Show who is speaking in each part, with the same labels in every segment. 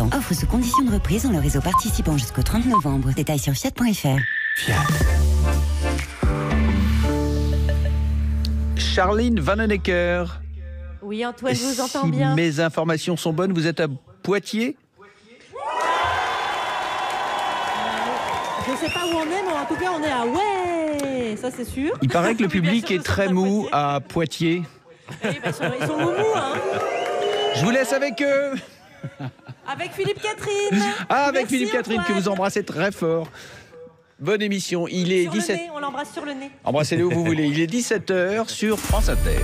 Speaker 1: temps. Offre sous condition de reprise dans le réseau participant jusqu'au 30 novembre. Détails sur Fiat.fr.
Speaker 2: Fiat. Charline Vanhoenacker.
Speaker 3: Oui, Antoine, je vous entends bien.
Speaker 2: Si mes informations sont bonnes, vous êtes à Poitiers ?
Speaker 3: Je ne sais pas où on est, mais en tout cas, on est à ouais, ça c'est sûr.
Speaker 2: Il paraît que le public est très mou à Poitiers.
Speaker 3: Oui, ils sont moumous, hein.
Speaker 2: Je vous laisse avec eux.
Speaker 3: Avec Philippe Catherine.
Speaker 2: Ah, avec
Speaker 3: Merci,
Speaker 2: Philippe Catherine,
Speaker 3: Antoine.
Speaker 2: que vous embrassez très fort. Bonne émission. Il est
Speaker 3: sur
Speaker 2: 17.
Speaker 3: Le nez, on l'embrasse sur le nez.
Speaker 2: Embrassez-le où vous voulez. Il est 17h sur France Inter.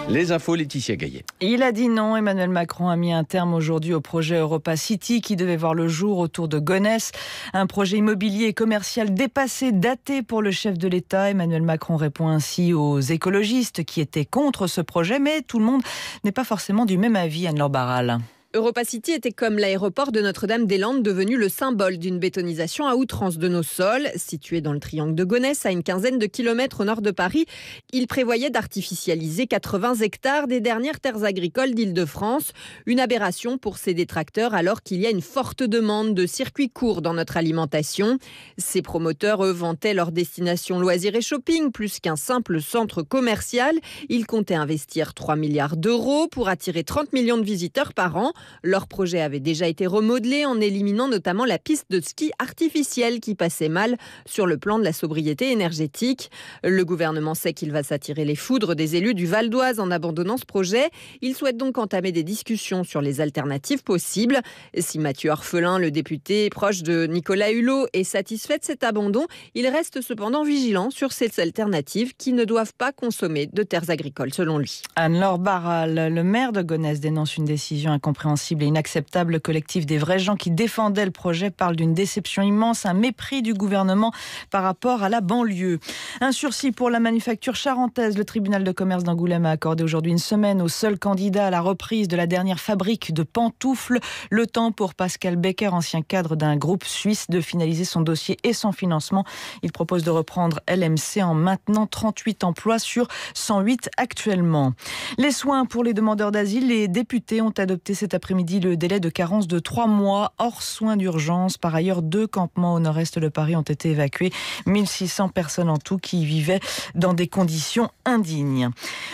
Speaker 2: Les infos, Laetitia Gaillet.
Speaker 4: Il a dit non. Emmanuel Macron a mis un terme aujourd'hui au projet Europa City qui devait voir le jour autour de Gonesse. Un projet immobilier et commercial dépassé, daté pour le chef de l'État. Emmanuel Macron répond ainsi aux écologistes qui étaient contre ce projet, mais tout le monde n'est pas forcément du même avis, Anne-Laure Barral.
Speaker 5: Europa City était comme l'aéroport de Notre-Dame-des-Landes devenu le symbole d'une bétonisation à outrance de nos sols. Situé dans le triangle de Gonesse, à une quinzaine de kilomètres au nord de Paris, il prévoyait d'artificialiser 80 hectares des dernières terres agricoles d'Île-de-France. Une aberration pour ses détracteurs alors qu'il y a une forte demande de circuits courts dans notre alimentation. Ces promoteurs, eux, vantaient leur destination loisirs et shopping plus qu'un simple centre commercial. Ils comptaient investir 3 milliards d'euros pour attirer 30 millions de visiteurs par an. Leur projet avait déjà été remodelé en éliminant notamment la piste de ski artificielle qui passait mal sur le plan de la sobriété énergétique. Le gouvernement sait qu'il va s'attirer les foudres des élus du Val d'Oise en abandonnant ce projet. Il souhaite donc entamer des discussions sur les alternatives possibles. Si Mathieu Orphelin, le député proche de Nicolas Hulot, est satisfait de cet abandon, il reste cependant vigilant sur ces alternatives qui ne doivent pas consommer de terres agricoles, selon lui.
Speaker 4: Anne-Laure Barral, le maire de Gonesse dénonce une décision incompréhensible et inacceptable. Le collectif des vrais gens qui défendaient le projet parle d'une déception immense, un mépris du gouvernement par rapport à la banlieue. Un sursis pour la manufacture charentaise. Le tribunal de commerce d'Angoulême a accordé aujourd'hui une semaine au seul candidat à la reprise de la dernière fabrique de pantoufles. Le temps pour Pascal Becker, ancien cadre d'un groupe suisse, de finaliser son dossier et son financement. Il propose de reprendre LMC en maintenant 38 emplois sur 108 actuellement. Les soins pour les demandeurs d'asile. Les députés ont adopté cet après-midi le délai de carence de 3 mois hors soins d'urgence. Par ailleurs, 2 campements au nord-est de Paris ont été évacués. 1600 personnes en tout qui vivaient dans des conditions indignes.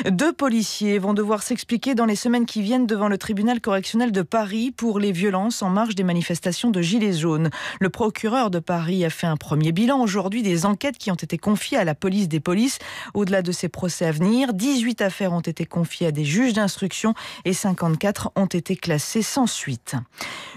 Speaker 4: 2 policiers vont devoir s'expliquer dans les semaines qui viennent devant le tribunal correctionnel de Paris pour les violences en marge des manifestations de Gilets jaunes. Le procureur de Paris a fait un premier bilan aujourd'hui des enquêtes qui ont été confiées à la police des polices. Au-delà de ces procès à venir, 18 affaires ont été confiées à des juges d'instruction et 54 ont été classées sans suite.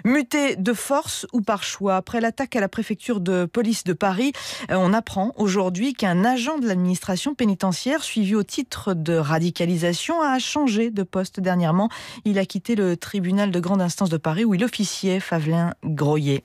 Speaker 4: Muté de force ou par choix, après l'attaque à la préfecture de police de Paris, on apprend aujourd'hui qu'un agent de l'administration pénitentiaire suivi au titre de radicalisation a changé de poste dernièrement. Il a quitté le tribunal de grande instance de Paris où il officiait, Fabien Groyer.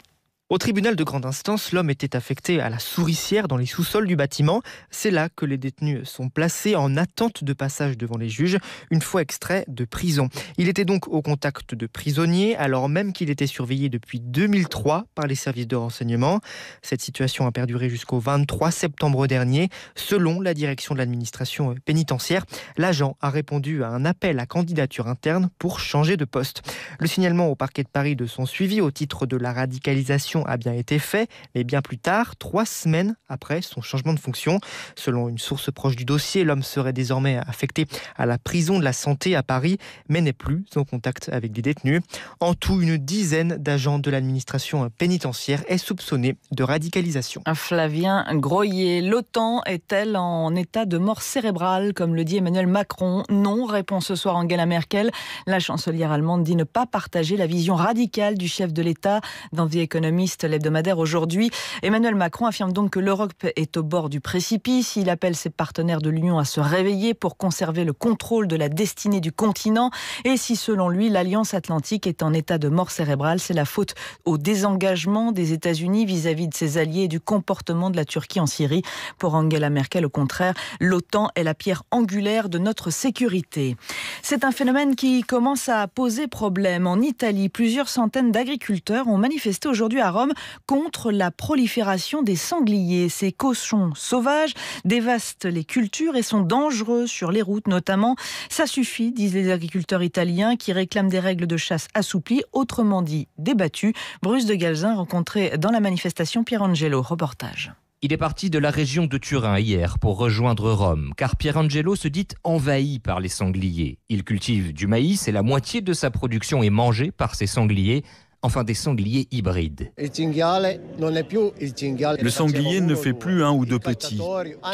Speaker 6: Au tribunal de grande instance, l'homme était affecté à la souricière dans les sous-sols du bâtiment. C'est là que les détenus sont placés en attente de passage devant les juges, une fois extrait de prison. Il était donc au contact de prisonniers, alors même qu'il était surveillé depuis 2003 par les services de renseignement. Cette situation a perduré jusqu'au 23 septembre dernier. Selon la direction de l'administration pénitentiaire, l'agent a répondu à un appel à candidature interne pour changer de poste. Le signalement au parquet de Paris de son suivi au titre de la radicalisation a bien été fait, mais bien plus tard, 3 semaines après son changement de fonction. Selon une source proche du dossier, l'homme serait désormais affecté à la prison de la Santé à Paris, mais n'est plus en contact avec des détenus. En tout, une dizaine d'agents de l'administration pénitentiaire est soupçonné de radicalisation.
Speaker 4: Flavien Groyer, l'OTAN est-elle en état de mort cérébrale, comme le dit Emmanuel Macron? Non, répond ce soir Angela Merkel. La chancelière allemande dit ne pas partager la vision radicale du chef de l'État. Dans The Economist, l'hebdomadaire aujourd'hui, Emmanuel Macron affirme donc que l'Europe est au bord du précipice. Il appelle ses partenaires de l'Union à se réveiller pour conserver le contrôle de la destinée du continent. Et si, selon lui, l'Alliance Atlantique est en état de mort cérébrale, c'est la faute au désengagement des États-Unis vis-à-vis de ses alliés et du comportement de la Turquie en Syrie. Pour Angela Merkel, au contraire, l'OTAN est la pierre angulaire de notre sécurité. C'est un phénomène qui commence à poser problème. En Italie, plusieurs centaines d'agriculteurs ont manifesté aujourd'hui à Rome contre la prolifération des sangliers. Ces cochons sauvages dévastent les cultures et sont dangereux sur les routes notamment. Ça suffit, disent les agriculteurs italiens qui réclament des règles de chasse assouplies, autrement dit débattues. Bruce de Galzin rencontré dans la manifestation Pierangelo. Reportage.
Speaker 7: Il est parti de la région de Turin hier pour rejoindre Rome, car Pierangelo se dit envahi par les sangliers. Il cultive du maïs et la moitié de sa production est mangée par ces sangliers. Enfin des sangliers hybrides.
Speaker 8: Le sanglier ne fait plus un ou deux petits,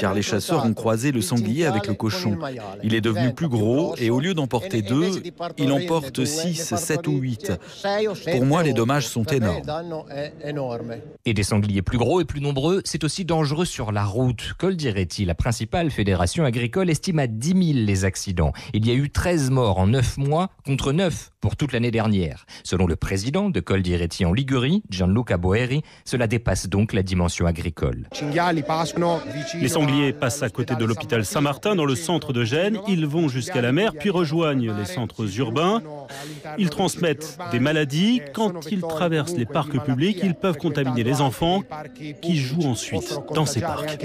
Speaker 8: car les chasseurs ont croisé le sanglier avec le cochon. Il est devenu plus gros et au lieu d'en porter 2, il en porte 6, 7 ou 8. Pour moi, les dommages sont énormes.
Speaker 7: Et des sangliers plus gros et plus nombreux, c'est aussi dangereux sur la route. Coldiretti, la principale fédération agricole, estime à 10 000 les accidents. Il y a eu 13 morts en 9 mois contre 9 pour toute l'année dernière. Selon le président de Coldiretti en Ligurie, Gianluca Boeri, cela dépasse donc la dimension agricole.
Speaker 9: Les sangliers passent à côté de l'hôpital Saint-Martin dans le centre de Gênes. Ils vont jusqu'à la mer puis rejoignent les centres urbains. Ils transmettent des maladies. Quand ils traversent les parcs publics, ils peuvent contaminer les enfants qui jouent ensuite dans ces parcs.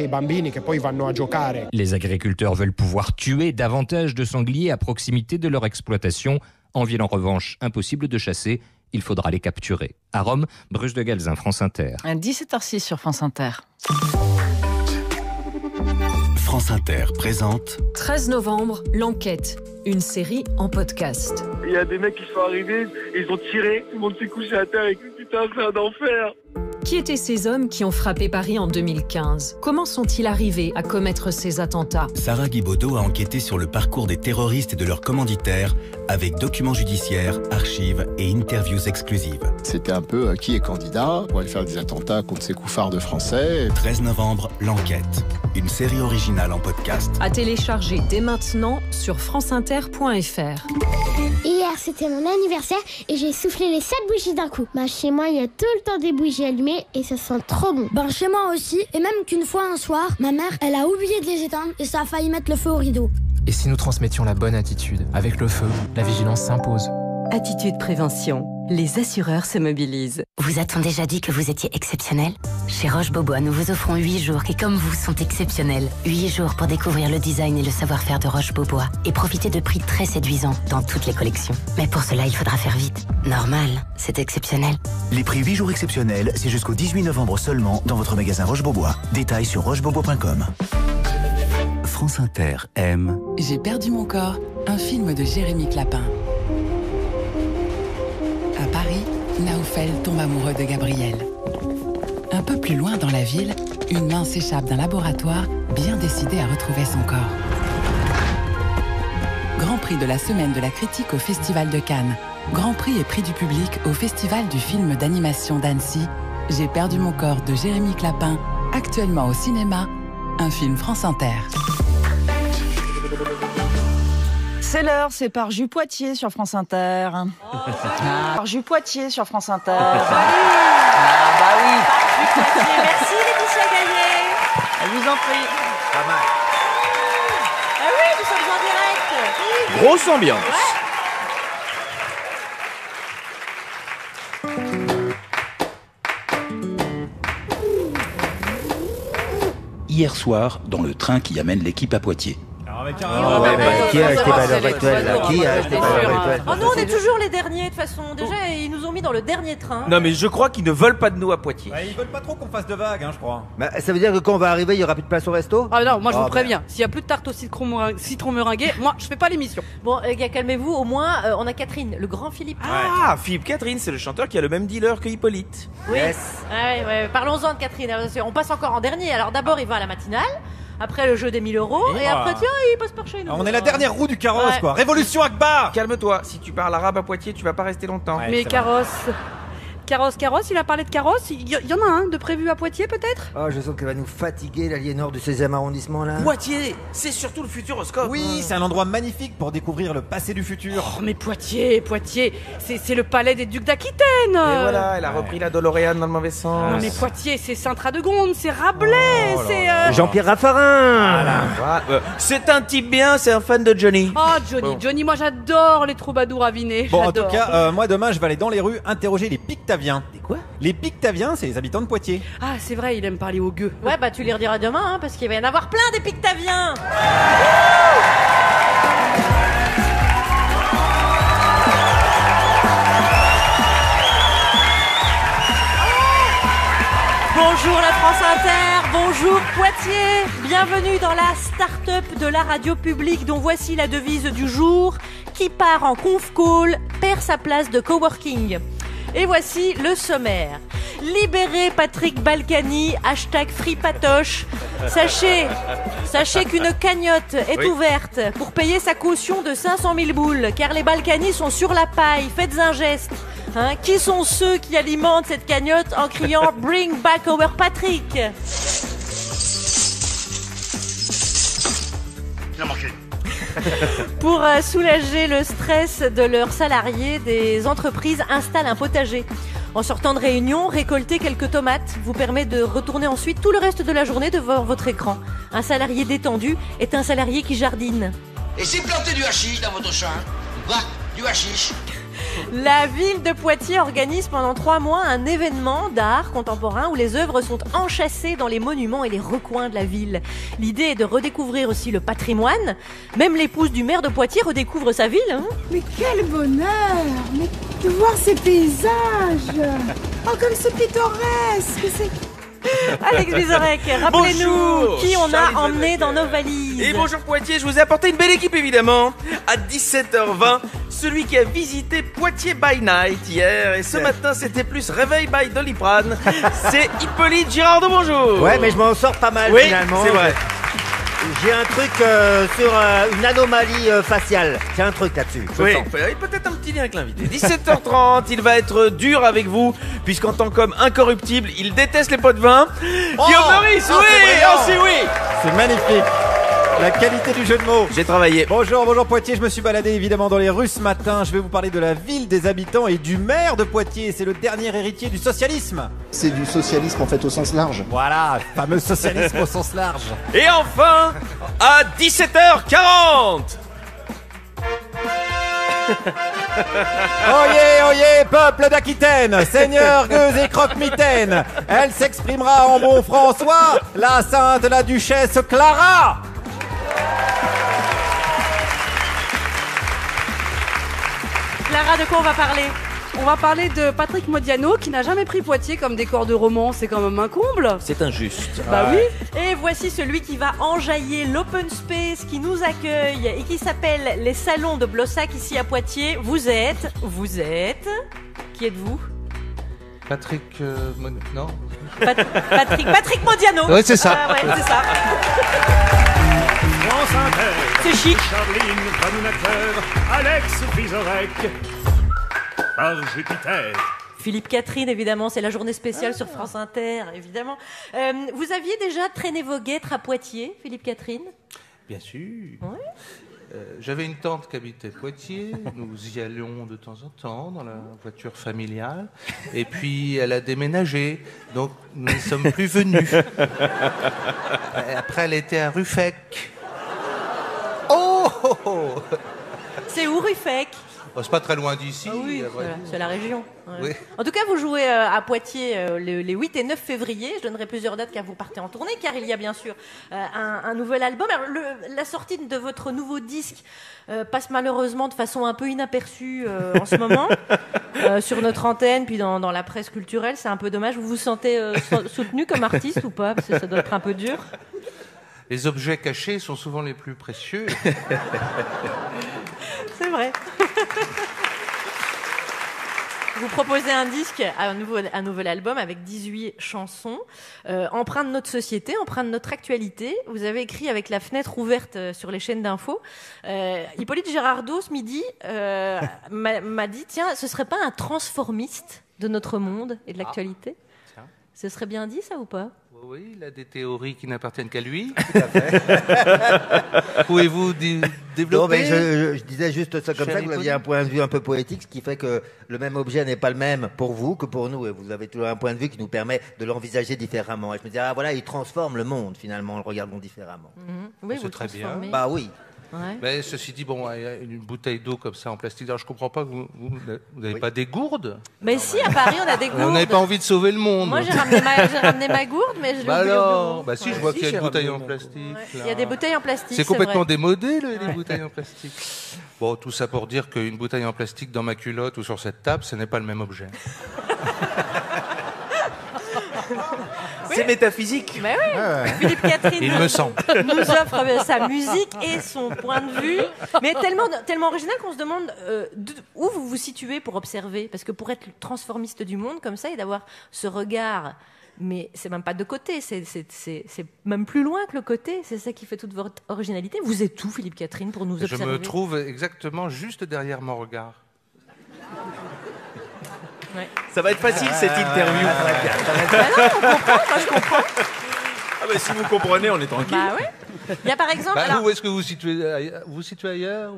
Speaker 7: Les agriculteurs veulent pouvoir tuer davantage de sangliers à proximité de leur exploitation. En ville, en revanche, impossible de chasser. Il faudra les capturer. À Rome, Bruce de Galzin, France Inter.
Speaker 4: 17h06 sur France Inter.
Speaker 10: France Inter présente
Speaker 11: 13 novembre, l'enquête. Une série en podcast.
Speaker 12: Il y a des mecs qui sont arrivés, ils ont tiré, tout le monde s'est couché à terre et putain, c'est un enfer.
Speaker 11: Qui étaient ces hommes qui ont frappé Paris en 2015 ? Comment sont-ils arrivés à commettre ces attentats ?
Speaker 10: Sarah Guibaudot a enquêté sur le parcours des terroristes et de leurs commanditaires avec documents judiciaires, archives et interviews exclusives.
Speaker 13: C'était un peu qui est candidat pour aller faire des attentats contre ces couffards français.
Speaker 10: 13 novembre, l'enquête. Une série originale en podcast.
Speaker 11: À télécharger dès maintenant sur franceinter.fr.
Speaker 14: Hier, c'était mon anniversaire et j'ai soufflé les 7 bougies d'un coup. Chez moi, il y a tout le temps des bougies allumées et ça sent trop bon.
Speaker 15: Chez moi aussi, et même qu'une fois un soir, ma mère, elle a oublié de les éteindre et ça a failli mettre le feu au rideau.
Speaker 16: Et si nous transmettions la bonne attitude ? Avec le feu, la vigilance s'impose.
Speaker 17: Attitude prévention. Les assureurs se mobilisent.
Speaker 1: Vous a-t-on déjà dit que vous étiez exceptionnel ? Chez Roche-Beaubois, nous vous offrons 8 jours qui, comme vous, sont exceptionnels. 8 jours pour découvrir le design et le savoir-faire de Roche-Beaubois et profiter de prix très séduisants dans toutes les collections. Mais pour cela, il faudra faire vite. Normal, c'est exceptionnel.
Speaker 18: Les prix 8 jours exceptionnels, c'est jusqu'au 18 novembre seulement dans votre magasin Roche-Beaubois. Détails sur rochebeaubois.com. France Inter aime...
Speaker 19: J'ai perdu mon corps, un film de Jérémy Clapin. À Paris, Naoufel tombe amoureux de Gabrielle. Un peu plus loin dans la ville, une main s'échappe d'un laboratoire bien décidé à retrouver son corps. Grand prix de la semaine de la critique au Festival de Cannes. Grand prix et prix du public au Festival du film d'animation d'Annecy. J'ai perdu mon corps de Jérémy Clapin, actuellement au cinéma, un film France Inter.
Speaker 4: C'est l'heure, c'est par Jus Poitiers sur France Inter. Par Jus Poitiers sur France Inter.
Speaker 3: Bah oui. Merci Laetitia Gaillet.
Speaker 4: Je vous en prie.
Speaker 2: Pas mal.
Speaker 3: Ah oui, nous sommes en direct.
Speaker 2: Grosse ambiance.
Speaker 20: Hier soir, dans le train qui amène l'équipe à Poitiers.
Speaker 3: Qui a acheté Valeurs Actuelles ? Qui a acheté Valeurs Actuelles ? Oh non, on est toujours les derniers de toute façon. Déjà, ils nous ont mis dans le dernier train.
Speaker 2: Non, mais je crois qu'ils ne veulent pas de nous à Poitiers.
Speaker 21: Ils veulent pas trop qu'on fasse de vagues, je crois.
Speaker 22: Ça veut dire que quand on va arriver, il y aura plus de place au resto ?
Speaker 23: Ah non, moi je vous préviens. S'il y a plus de tarte au citron meringué, moi je fais pas l'émission.
Speaker 3: Bon, les gars, calmez-vous. Au moins, on a Catherine, le grand Philippe.
Speaker 2: Ah, Philippe Catherine, c'est le chanteur qui a le même dealer que Hippolyte.
Speaker 3: Oui. Yes. Ouais. Parlons-en de Catherine. On passe encore en dernier. Alors d'abord, il va à la matinale. Après le jeu des 1000 euros. Et après, tiens, il passe par chez nous.
Speaker 21: On est la dernière roue du carrosse, quoi. Révolution Akbar.
Speaker 2: Calme-toi. Si tu parles arabe à Poitiers, tu vas pas rester longtemps.
Speaker 23: Mais carrosse, il a parlé de carrosse. Il y en a un de prévu à Poitiers, peut-être ?
Speaker 22: Oh, je sens qu'elle va nous fatiguer, l'aliénor du 16e arrondissement, là.
Speaker 2: Poitiers, c'est surtout le futuroscope.
Speaker 21: Oui, c'est un endroit magnifique pour découvrir le passé du futur.
Speaker 23: Oh, mais Poitiers, c'est le palais des ducs d'Aquitaine.
Speaker 2: Et voilà, elle a repris la DeLorean dans le mauvais sens.
Speaker 23: Non, mais Poitiers, c'est Saint-Radegonde, c'est Rabelais, c'est...
Speaker 22: Jean-Pierre Raffarin.
Speaker 2: C'est un type bien, c'est un fan de Johnny.
Speaker 23: Oh, Johnny, moi j'adore les troubadours avinés.
Speaker 21: Bon, en tout cas, moi demain, je vais aller dans les rues interroger les Pictaviers. Pictaviens.
Speaker 2: Des quoi?
Speaker 21: Les Pictaviens, c'est les habitants de Poitiers.
Speaker 23: Ah, c'est vrai, il aime parler aux gueux.
Speaker 3: Ouais, bah tu les rediras demain, hein, parce qu'il va y en avoir plein des Pictaviens. Bonjour la France Inter, bonjour Poitiers, bienvenue dans la start-up de la radio publique dont voici la devise du jour. Qui part en conf call perd sa place de coworking. Et voici le sommaire. Libérez Patrick Balkany, #FreePatoche. Sachez qu'une cagnotte est ouverte pour payer sa caution de 500 000 boules, car les Balkany sont sur la paille. Faites un geste. Hein, qui sont ceux qui alimentent cette cagnotte en criant « Bring back our Patrick »
Speaker 5: Il a marché.
Speaker 3: Pour soulager le stress de leurs salariés, des entreprises installent un potager. En sortant de réunion, récolter quelques tomates vous permet de retourner ensuite tout le reste de la journée devant votre écran. Un salarié détendu est un salarié qui jardine.
Speaker 5: Et si plantez du hashish dans votre champ? Va, du hashish.
Speaker 3: La ville de Poitiers organise pendant 3 mois un événement d'art contemporain où les œuvres sont enchâssées dans les monuments et les recoins de la ville. L'idée est de redécouvrir aussi le patrimoine. Même l'épouse du maire de Poitiers redécouvre sa ville. Hein.
Speaker 6: Mais quel bonheur! Mais de voir ces paysages! Oh, comme c'est pittoresque! C'est...
Speaker 3: Alex Vizorek, rappelez-nous qui on a emmené dans nos valises.
Speaker 2: Et bonjour Poitiers, je vous ai apporté une belle équipe évidemment. À 17h20, celui qui a visité Poitiers by Night hier. Et ce matin, c'était plus réveil by Doliprane. C'est Hippolyte Girardot, bonjour.
Speaker 22: Ouais, mais je m'en sors pas mal finalement.
Speaker 2: C'est vrai.
Speaker 22: J'ai un truc sur une anomalie faciale. J'ai un truc là-dessus.
Speaker 2: Oui, peut-être un petit lien avec l'invité. 17h30, il va être dur avec vous, puisqu'en tant qu'homme incorruptible, il déteste les pots de vin. Guillaume Meurice, oui.
Speaker 21: C'est magnifique. La qualité du jeu de mots.
Speaker 2: J'ai travaillé.
Speaker 21: Bonjour Poitiers, je me suis baladé évidemment dans les rues ce matin. Je vais vous parler de la ville, des habitants et du maire de Poitiers. C'est le dernier héritier du socialisme.
Speaker 13: C'est du socialisme en fait au sens large.
Speaker 21: Voilà, fameux socialisme au sens large.
Speaker 2: Et enfin, à 17h40.
Speaker 21: Oyez, peuple d'Aquitaine, seigneur gueuse et croque-mitaine. Elle s'exprimera en bon François, la sainte la duchesse Clara.
Speaker 3: Clara, de quoi on va parler?
Speaker 23: On va parler de Patrick Modiano qui n'a jamais pris Poitiers comme décor de roman, c'est quand même un comble.
Speaker 2: C'est injuste.
Speaker 23: Bah oui.
Speaker 3: Et voici celui qui va enjailler l'open space qui nous accueille et qui s'appelle les salons de Blossac ici à Poitiers. Vous êtes... Qui êtes-vous?
Speaker 8: Patrick... non.
Speaker 3: Patrick Modiano.
Speaker 8: Ouais, c'est ça.
Speaker 3: Ouais, c'est ça. C'est chic.
Speaker 24: Charline, animateur, Alex Vizorek, par Jupiter.
Speaker 3: Philippe Catherine, évidemment, c'est la journée spéciale sur France Inter, évidemment. Vous aviez déjà traîné vos guêtres à Poitiers, Philippe Catherine?
Speaker 8: Bien sûr.
Speaker 3: Ouais.
Speaker 8: J'avais une tante qui habitait Poitiers. Nous y allions de temps en temps dans la voiture familiale. Et puis, elle a déménagé. Donc, nous ne sommes plus venus. Après, elle était à Ruffec. Oh!
Speaker 3: C'est où Ruffec?
Speaker 8: Oh, c'est pas très loin d'ici.
Speaker 3: Ah oui, c'est la région. Ouais.
Speaker 8: Oui.
Speaker 3: En tout cas, vous jouez à Poitiers les 8 et 9 février. Je donnerai plusieurs dates car vous partez en tournée, car il y a bien sûr un nouvel album. Alors, la sortie de votre nouveau disque passe malheureusement de façon un peu inaperçue en ce moment sur notre antenne, puis dans la presse culturelle. C'est un peu dommage. Vous vous sentez soutenu comme artiste ou pas? Parce que ça doit être un peu dur.
Speaker 8: Les objets cachés sont souvent les plus précieux.
Speaker 3: C'est vrai. Vous proposez un disque, un nouvel album avec 18 chansons, empreint de notre société, empreint de notre actualité. Vous avez écrit avec la fenêtre ouverte sur les chaînes d'infos. Hippolyte Girardot, ce midi, m'a dit, tiens, ce serait pas un transformiste de notre monde et de l'actualité? Ce serait bien dit, ça, ou pas?
Speaker 8: Oui, il a des théories qui n'appartiennent qu'à lui. Tout à fait. Pouvez-vous développer?
Speaker 22: Non, mais je disais juste ça comme ça, que vous aviez un point de vue un peu poétique, ce qui fait que le même objet n'est pas le même pour vous que pour nous. Et vous avez toujours un point de vue qui nous permet de l'envisager différemment. Et je me disais, ah voilà, il transforme le monde, finalement, en le regardant différemment.
Speaker 3: Mmh. Oui,
Speaker 8: c'est très bien.
Speaker 22: Bah oui.
Speaker 3: Ouais.
Speaker 8: Mais ceci dit, bon, il y a une bouteille d'eau comme ça en plastique. Alors, je comprends pas que vous n'avez pas des gourdes.
Speaker 3: Mais si, à Paris, on a des gourdes.
Speaker 8: On n'avait pas envie de sauver le monde.
Speaker 3: Moi, j'ai ramené ma gourde, mais je l'ai oubliée au bureau.
Speaker 8: Bah si, je vois qu'il y a une bouteille en plastique.
Speaker 3: Il y a des bouteilles en plastique.
Speaker 8: C'est complètement démodé, les bouteilles en plastique. Bon, tout ça pour dire qu'une bouteille en plastique dans ma culotte ou sur cette table, ce n'est pas le même objet.
Speaker 2: C'est métaphysique.
Speaker 3: Mais oui. Philippe Catherine
Speaker 8: Il me semble.
Speaker 3: nous offre sa musique et son point de vue, mais tellement original qu'on se demande où vous vous situez pour observer, parce que pour être le transformiste du monde comme ça et d'avoir ce regard, mais c'est même pas de côté, c'est même plus loin que le côté, c'est ça qui fait toute votre originalité. Vous êtes où, Philippe Catherine, pour nous observer?
Speaker 8: Je me trouve exactement juste derrière mon regard.
Speaker 3: Ouais.
Speaker 2: Ça va être facile cette interview.
Speaker 3: Non, on comprend, moi je comprends.
Speaker 2: Ah bah si vous comprenez, on est tranquille.
Speaker 3: Bah oui. Il y a par exemple.
Speaker 8: Alors... Où est-ce que vous vous situez ailleurs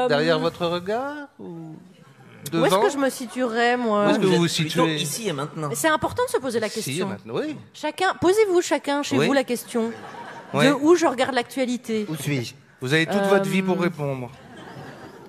Speaker 8: derrière votre regard ou devant?
Speaker 3: Où est-ce que je me situerais, moi?
Speaker 8: Où est-ce que vous vous situez?
Speaker 2: Ici et maintenant.
Speaker 3: C'est important de se poser la question.
Speaker 8: Ici et maintenant, oui.
Speaker 3: Posez-vous chacun chez vous la question de où je regarde l'actualité.
Speaker 22: Où suis-je?
Speaker 8: Vous avez toute votre vie pour répondre.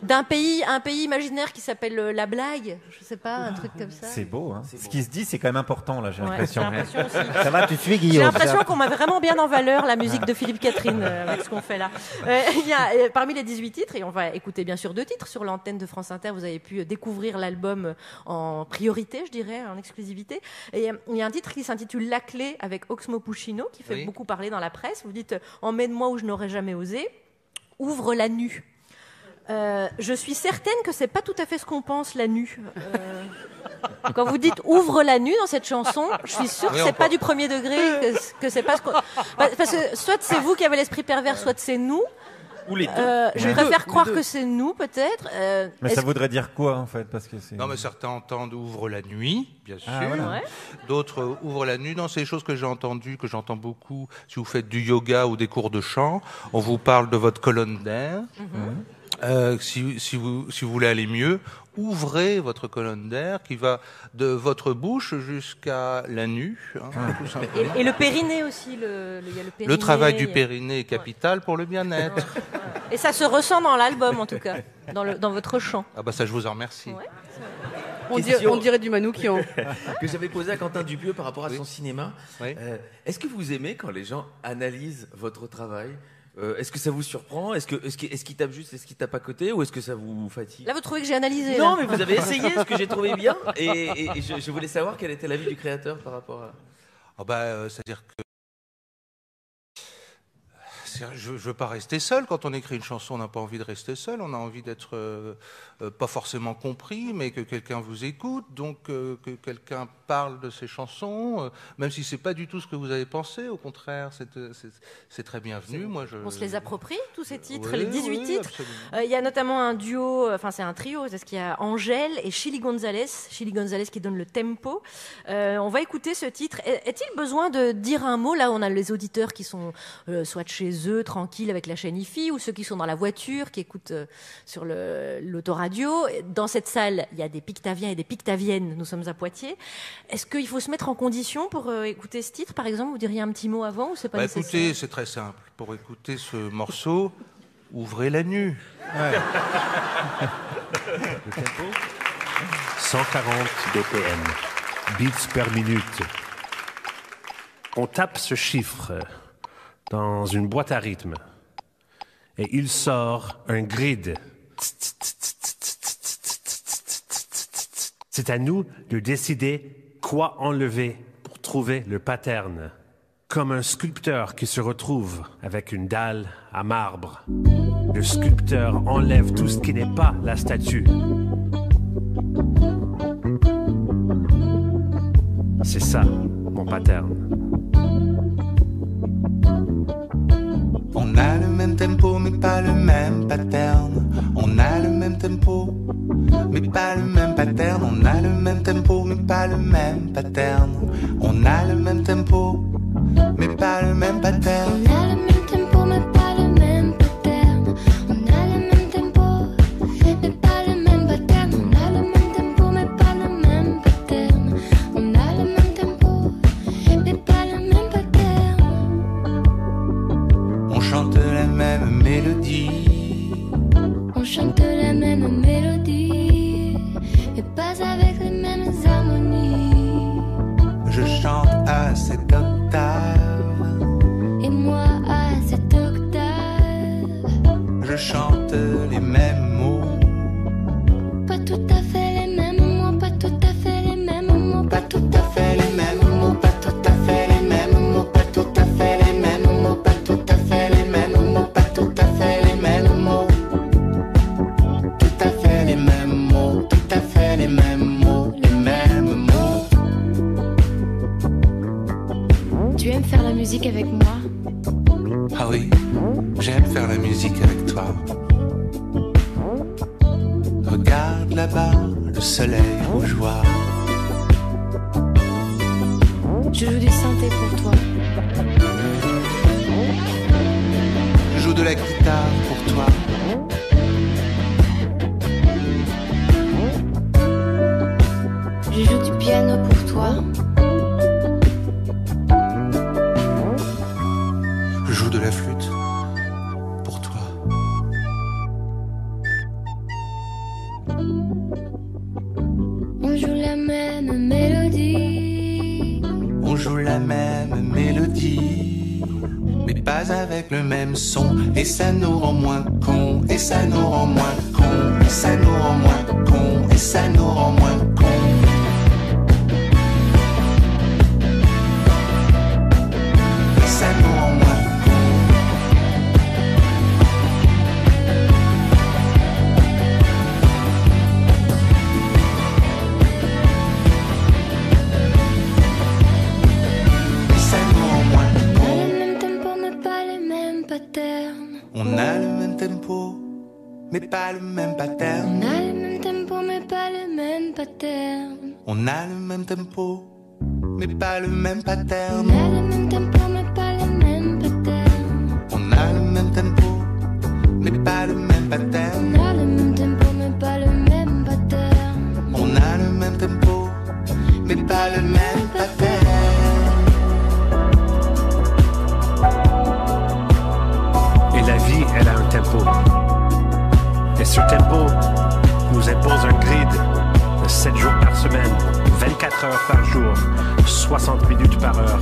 Speaker 3: Un pays imaginaire qui s'appelle la blague, je sais pas, un truc comme ça.
Speaker 21: C'est beau, hein. Ce qui se dit, c'est quand même important, là, j'ai l'impression.
Speaker 3: Aussi.
Speaker 22: Ça va, tu suis, Guillaume?
Speaker 3: J'ai l'impression qu'on met vraiment bien en valeur la musique de Philippe Catherine avec ce qu'on fait là. Il y a parmi les 18 titres, et on va écouter bien sûr 2 titres sur l'antenne de France Inter, vous avez pu découvrir l'album en priorité, je dirais, en exclusivité. Et il y a un titre qui s'intitule La Clé avec Oxmo Puccino, qui fait beaucoup parler dans la presse. Vous dites « Emmène-moi où je n'aurais jamais osé, ouvre la nue ». Je suis certaine que c'est pas tout à fait ce qu'on pense, la nue. Quand vous dites ouvre la nue dans cette chanson, je suis sûre que c'est pas du premier degré, que c'est pas ce qu'on... Parce que soit c'est vous qui avez l'esprit pervers, soit c'est nous.
Speaker 2: Ou les deux.
Speaker 3: Je préfère croire que c'est nous, peut-être.
Speaker 21: Mais ça voudrait dire quoi, en fait? Parce que c'est...
Speaker 8: Non, mais certains entendent ouvre la nuit, bien sûr.
Speaker 21: Voilà.
Speaker 3: Ouais.
Speaker 8: D'autres ouvrent la nuit. Non, c'est des choses que j'ai entendues, que j'entends beaucoup. Si vous faites du yoga ou des cours de chant, on vous parle de votre colonne d'air. Si vous voulez aller mieux, ouvrez votre colonne d'air qui va de votre bouche jusqu'à la nuque. Tout simplement.
Speaker 3: Et le périnée aussi. Il y a le périnée,
Speaker 8: le travail du périnée est capital pour le bien-être.
Speaker 3: Et ça se ressent dans l'album, en tout cas, dans votre chant.
Speaker 8: Ah bah ça, je vous en remercie.
Speaker 23: Ouais. On dirait du Manoukian.
Speaker 2: Que j'avais posé à Quentin Dupieux par rapport à son cinéma.
Speaker 8: Oui.
Speaker 2: Est-ce que vous aimez quand les gens analysent votre travail? Est-ce que ça vous surprend? Est-ce qu'il tape juste? Est-ce qu'il tape à côté? Ou est-ce que ça vous fatigue?
Speaker 3: Là, vous trouvez que j'ai analysé?
Speaker 2: Non,
Speaker 3: là.
Speaker 2: mais vous avez essayé, ce que j'ai trouvé bien. Et je voulais savoir quel était l'avis du créateur par rapport à...
Speaker 8: C'est-à-dire que je veux pas rester seul. Quand on écrit une chanson, on n'a pas envie de rester seul. On a envie d'être pas forcément compris, mais que quelqu'un vous écoute, donc que quelqu'un parle de ses chansons, même si c'est pas du tout ce que vous avez pensé. Au contraire, c'est très bienvenu. On
Speaker 3: se les approprie, tous ces titres,
Speaker 8: Oui,
Speaker 3: les 18 titres. Il y a notamment un duo, enfin c'est un trio, c'est ce qu'il y a Angèle et Chili Gonzalez qui donne le tempo. On va écouter ce titre. Est-il besoin de dire un mot? Là, on a les auditeurs qui sont soit chez eux, tranquilles avec la chaîne IFI, ou ceux qui sont dans la voiture, qui écoutent sur l'autoradio. Dans cette salle, il y a des Pictaviens et des Pictaviennes. Nous sommes à Poitiers. Est-ce qu'il faut se mettre en condition pour écouter ce titre, par exemple? Vous diriez un petit mot avant ou c'est pas nécessaire?
Speaker 8: Écoutez, c'est très simple. Pour écouter ce morceau, ouvrez la nuit.
Speaker 21: Ouais.
Speaker 7: Le tempo 140 BPM, beats per minute. On tape ce chiffre dans une boîte à rythme et il sort un grid. C'est à nous de décider quoi enlever pour trouver le pattern. Comme un sculpteur qui se retrouve avec une dalle à marbre. Le sculpteur enlève tout ce qui n'est pas la statue. C'est ça, mon pattern.
Speaker 9: On a le même tempo mais pas le même pattern. On a le même tempo mais pas le même pattern. On a le même tempo mais pas le même pattern. On a le même tempo mais pas le même pattern.
Speaker 14: On a le même tempo mais pas le même pattern. On a le même tempo mais pas le même pattern. On a le même tempo mais pas le même pattern. On a le même tempo mais pas le même pattern.
Speaker 9: On chante la même mélodie
Speaker 14: musique avec moi?
Speaker 9: Ah oui, j'aime faire la musique avec toi. Regarde là-bas, le soleil rougeoie.
Speaker 14: Je joue du synthé pour toi.
Speaker 9: Je joue de la guitare pour toi.
Speaker 14: Je joue du piano pour toi.
Speaker 9: Je joue de la flûte pour toi.
Speaker 14: On joue la même mélodie.
Speaker 9: On joue la même mélodie, mais pas avec le même son. Et ça nous rend moins cons, et ça nous rend moins cons, et ça nous rend moins cons, et ça nous rend moins cons. Et ça nous rend moins on a le même tempo, mais pas le même pattern.
Speaker 14: On a le même tempo, mais pas le même pattern.
Speaker 9: On a le même tempo, mais pas le même pattern.
Speaker 14: On a le même tempo, mais pas le même pattern.
Speaker 9: On a le même tempo, mais pas le même pattern.
Speaker 14: On a le même tempo, mais pas le même pattern.
Speaker 9: On a le même tempo, mais pas le même pattern.
Speaker 7: La vie, elle a un tempo. Et ce tempo nous impose un grid de 7 jours par semaine, 24 heures par jour, 60 minutes par heure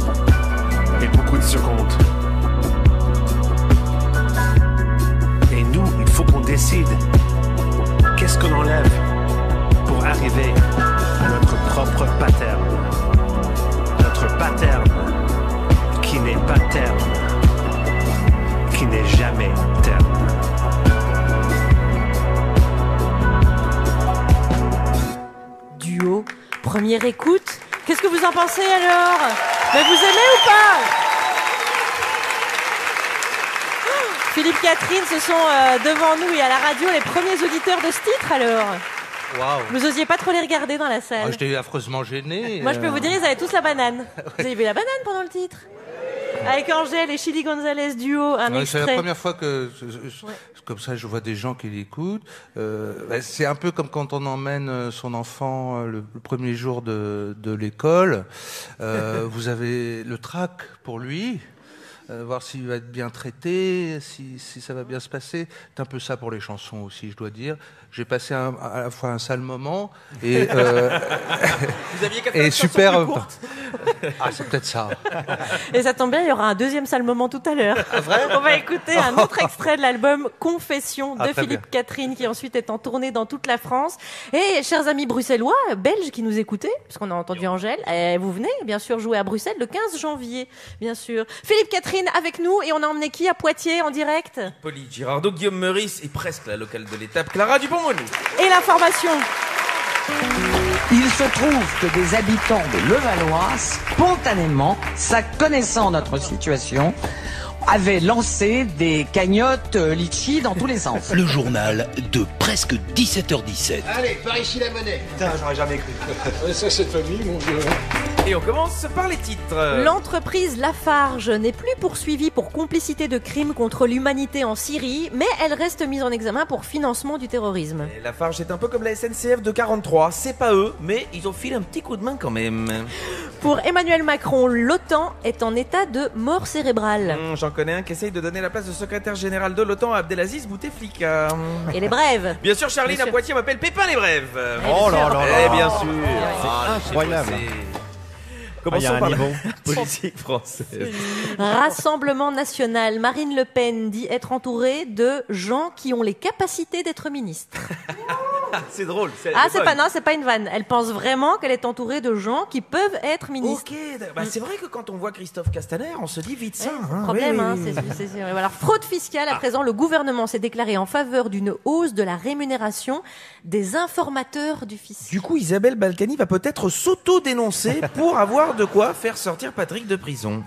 Speaker 7: et beaucoup de secondes. Et nous, il faut qu'on décide qu'est-ce qu'on enlève pour arriver à notre propre pattern. Notre pattern qui n'est pas terme, qui n'est jamais terme.
Speaker 3: Duo, première écoute. Qu'est-ce que vous en pensez alors? Mais vous aimez ou pas? Philippe, Catherine, ce sont devant nous et à la radio les premiers auditeurs de ce titre alors.
Speaker 8: Waouh.
Speaker 3: Vous osiez pas trop les regarder dans la salle.
Speaker 8: Oh, j'étais affreusement gêné.
Speaker 3: Moi je peux vous dire, ils avaient tous la banane. Vous avez vu la banane pendant le titre? Avec Angèle et Chili Gonzalez duo, un extrait.
Speaker 8: C'est la première fois que, comme ça, je vois des gens qui l'écoutent. C'est un peu comme quand on emmène son enfant le premier jour de l'école. Vous avez le trac pour lui. Voir s'il va être bien traité, si ça va bien se passer. C'est un peu ça pour les chansons aussi, je dois dire. J'ai passé à la fois un sale moment et
Speaker 2: Vous aviez qu'à faire
Speaker 8: et
Speaker 2: une chanson
Speaker 8: super.
Speaker 2: plus courte.
Speaker 8: Ah, c'est peut-être ça.
Speaker 3: Et ça tombe bien, il y aura un deuxième sale moment tout à l'heure. On va écouter un autre extrait de l'album Confession de
Speaker 8: très
Speaker 3: Philippe
Speaker 8: bien.
Speaker 3: Catherine, qui ensuite est en tournée dans toute la France. Et chers amis bruxellois, belges qui nous écoutez, parce qu'on a entendu Angèle, vous venez bien sûr jouer à Bruxelles le 15 janvier, bien sûr. Philippe Catherine avec nous, et on a emmené qui à Poitiers en direct?
Speaker 2: Hippolyte Girardot, Guillaume Meurice et presque la locale de l'étape, Clara Dupont-Moreau.
Speaker 3: Et l'information.
Speaker 10: Il se trouve que des habitants de Levallois, spontanément, connaissant notre situation, avaient lancé des cagnottes litchi dans tous les sens.
Speaker 20: Le journal de presque 17h17.
Speaker 5: Allez, par ici la monnaie.
Speaker 20: Putain, j'aurais jamais cru.
Speaker 5: Ça, cette famille, mon vieux.
Speaker 2: Et on commence par les titres.
Speaker 3: L'entreprise Lafarge n'est plus poursuivie pour complicité de crimes contre l'humanité en Syrie, mais elle reste mise en examen pour financement du terrorisme.
Speaker 2: Et Lafarge est un peu comme la SNCF de 43. C'est pas eux, mais ils ont filé un petit coup de main quand même.
Speaker 3: Pour Emmanuel Macron, l'OTAN est en état de mort cérébrale.
Speaker 2: J'en connais un qui essaye de donner la place de secrétaire général de l'OTAN à Abdelaziz Bouteflika.
Speaker 3: Et les brèves.
Speaker 2: Bien sûr, Charline
Speaker 3: Bien
Speaker 2: à
Speaker 3: sûr.
Speaker 2: Poitiers m'appelle Pépin les brèves.
Speaker 21: Oh là là là.
Speaker 2: Eh bien sûr.
Speaker 21: C'est incroyable.
Speaker 2: Commençons
Speaker 21: un
Speaker 2: par la
Speaker 21: niveau.
Speaker 2: politique française.
Speaker 3: Rassemblement national. Marine Le Pen dit être entourée de gens qui ont les capacités d'être ministres.
Speaker 2: C'est drôle.
Speaker 3: Ah, c'est pas une vanne. Elle pense vraiment qu'elle est entourée de gens qui peuvent être ministres.
Speaker 2: Ok, bah, c'est vrai que quand on voit Christophe Castaner, on se dit vite ça.
Speaker 3: C'est le problème, hein, c'est vrai. Alors, fraude fiscale, à présent, le gouvernement s'est déclaré en faveur d'une hausse de la rémunération des informateurs du fisc.
Speaker 2: Du coup, Isabelle Balkany va peut-être s'auto-dénoncer pour avoir de quoi faire sortir Patrick de prison.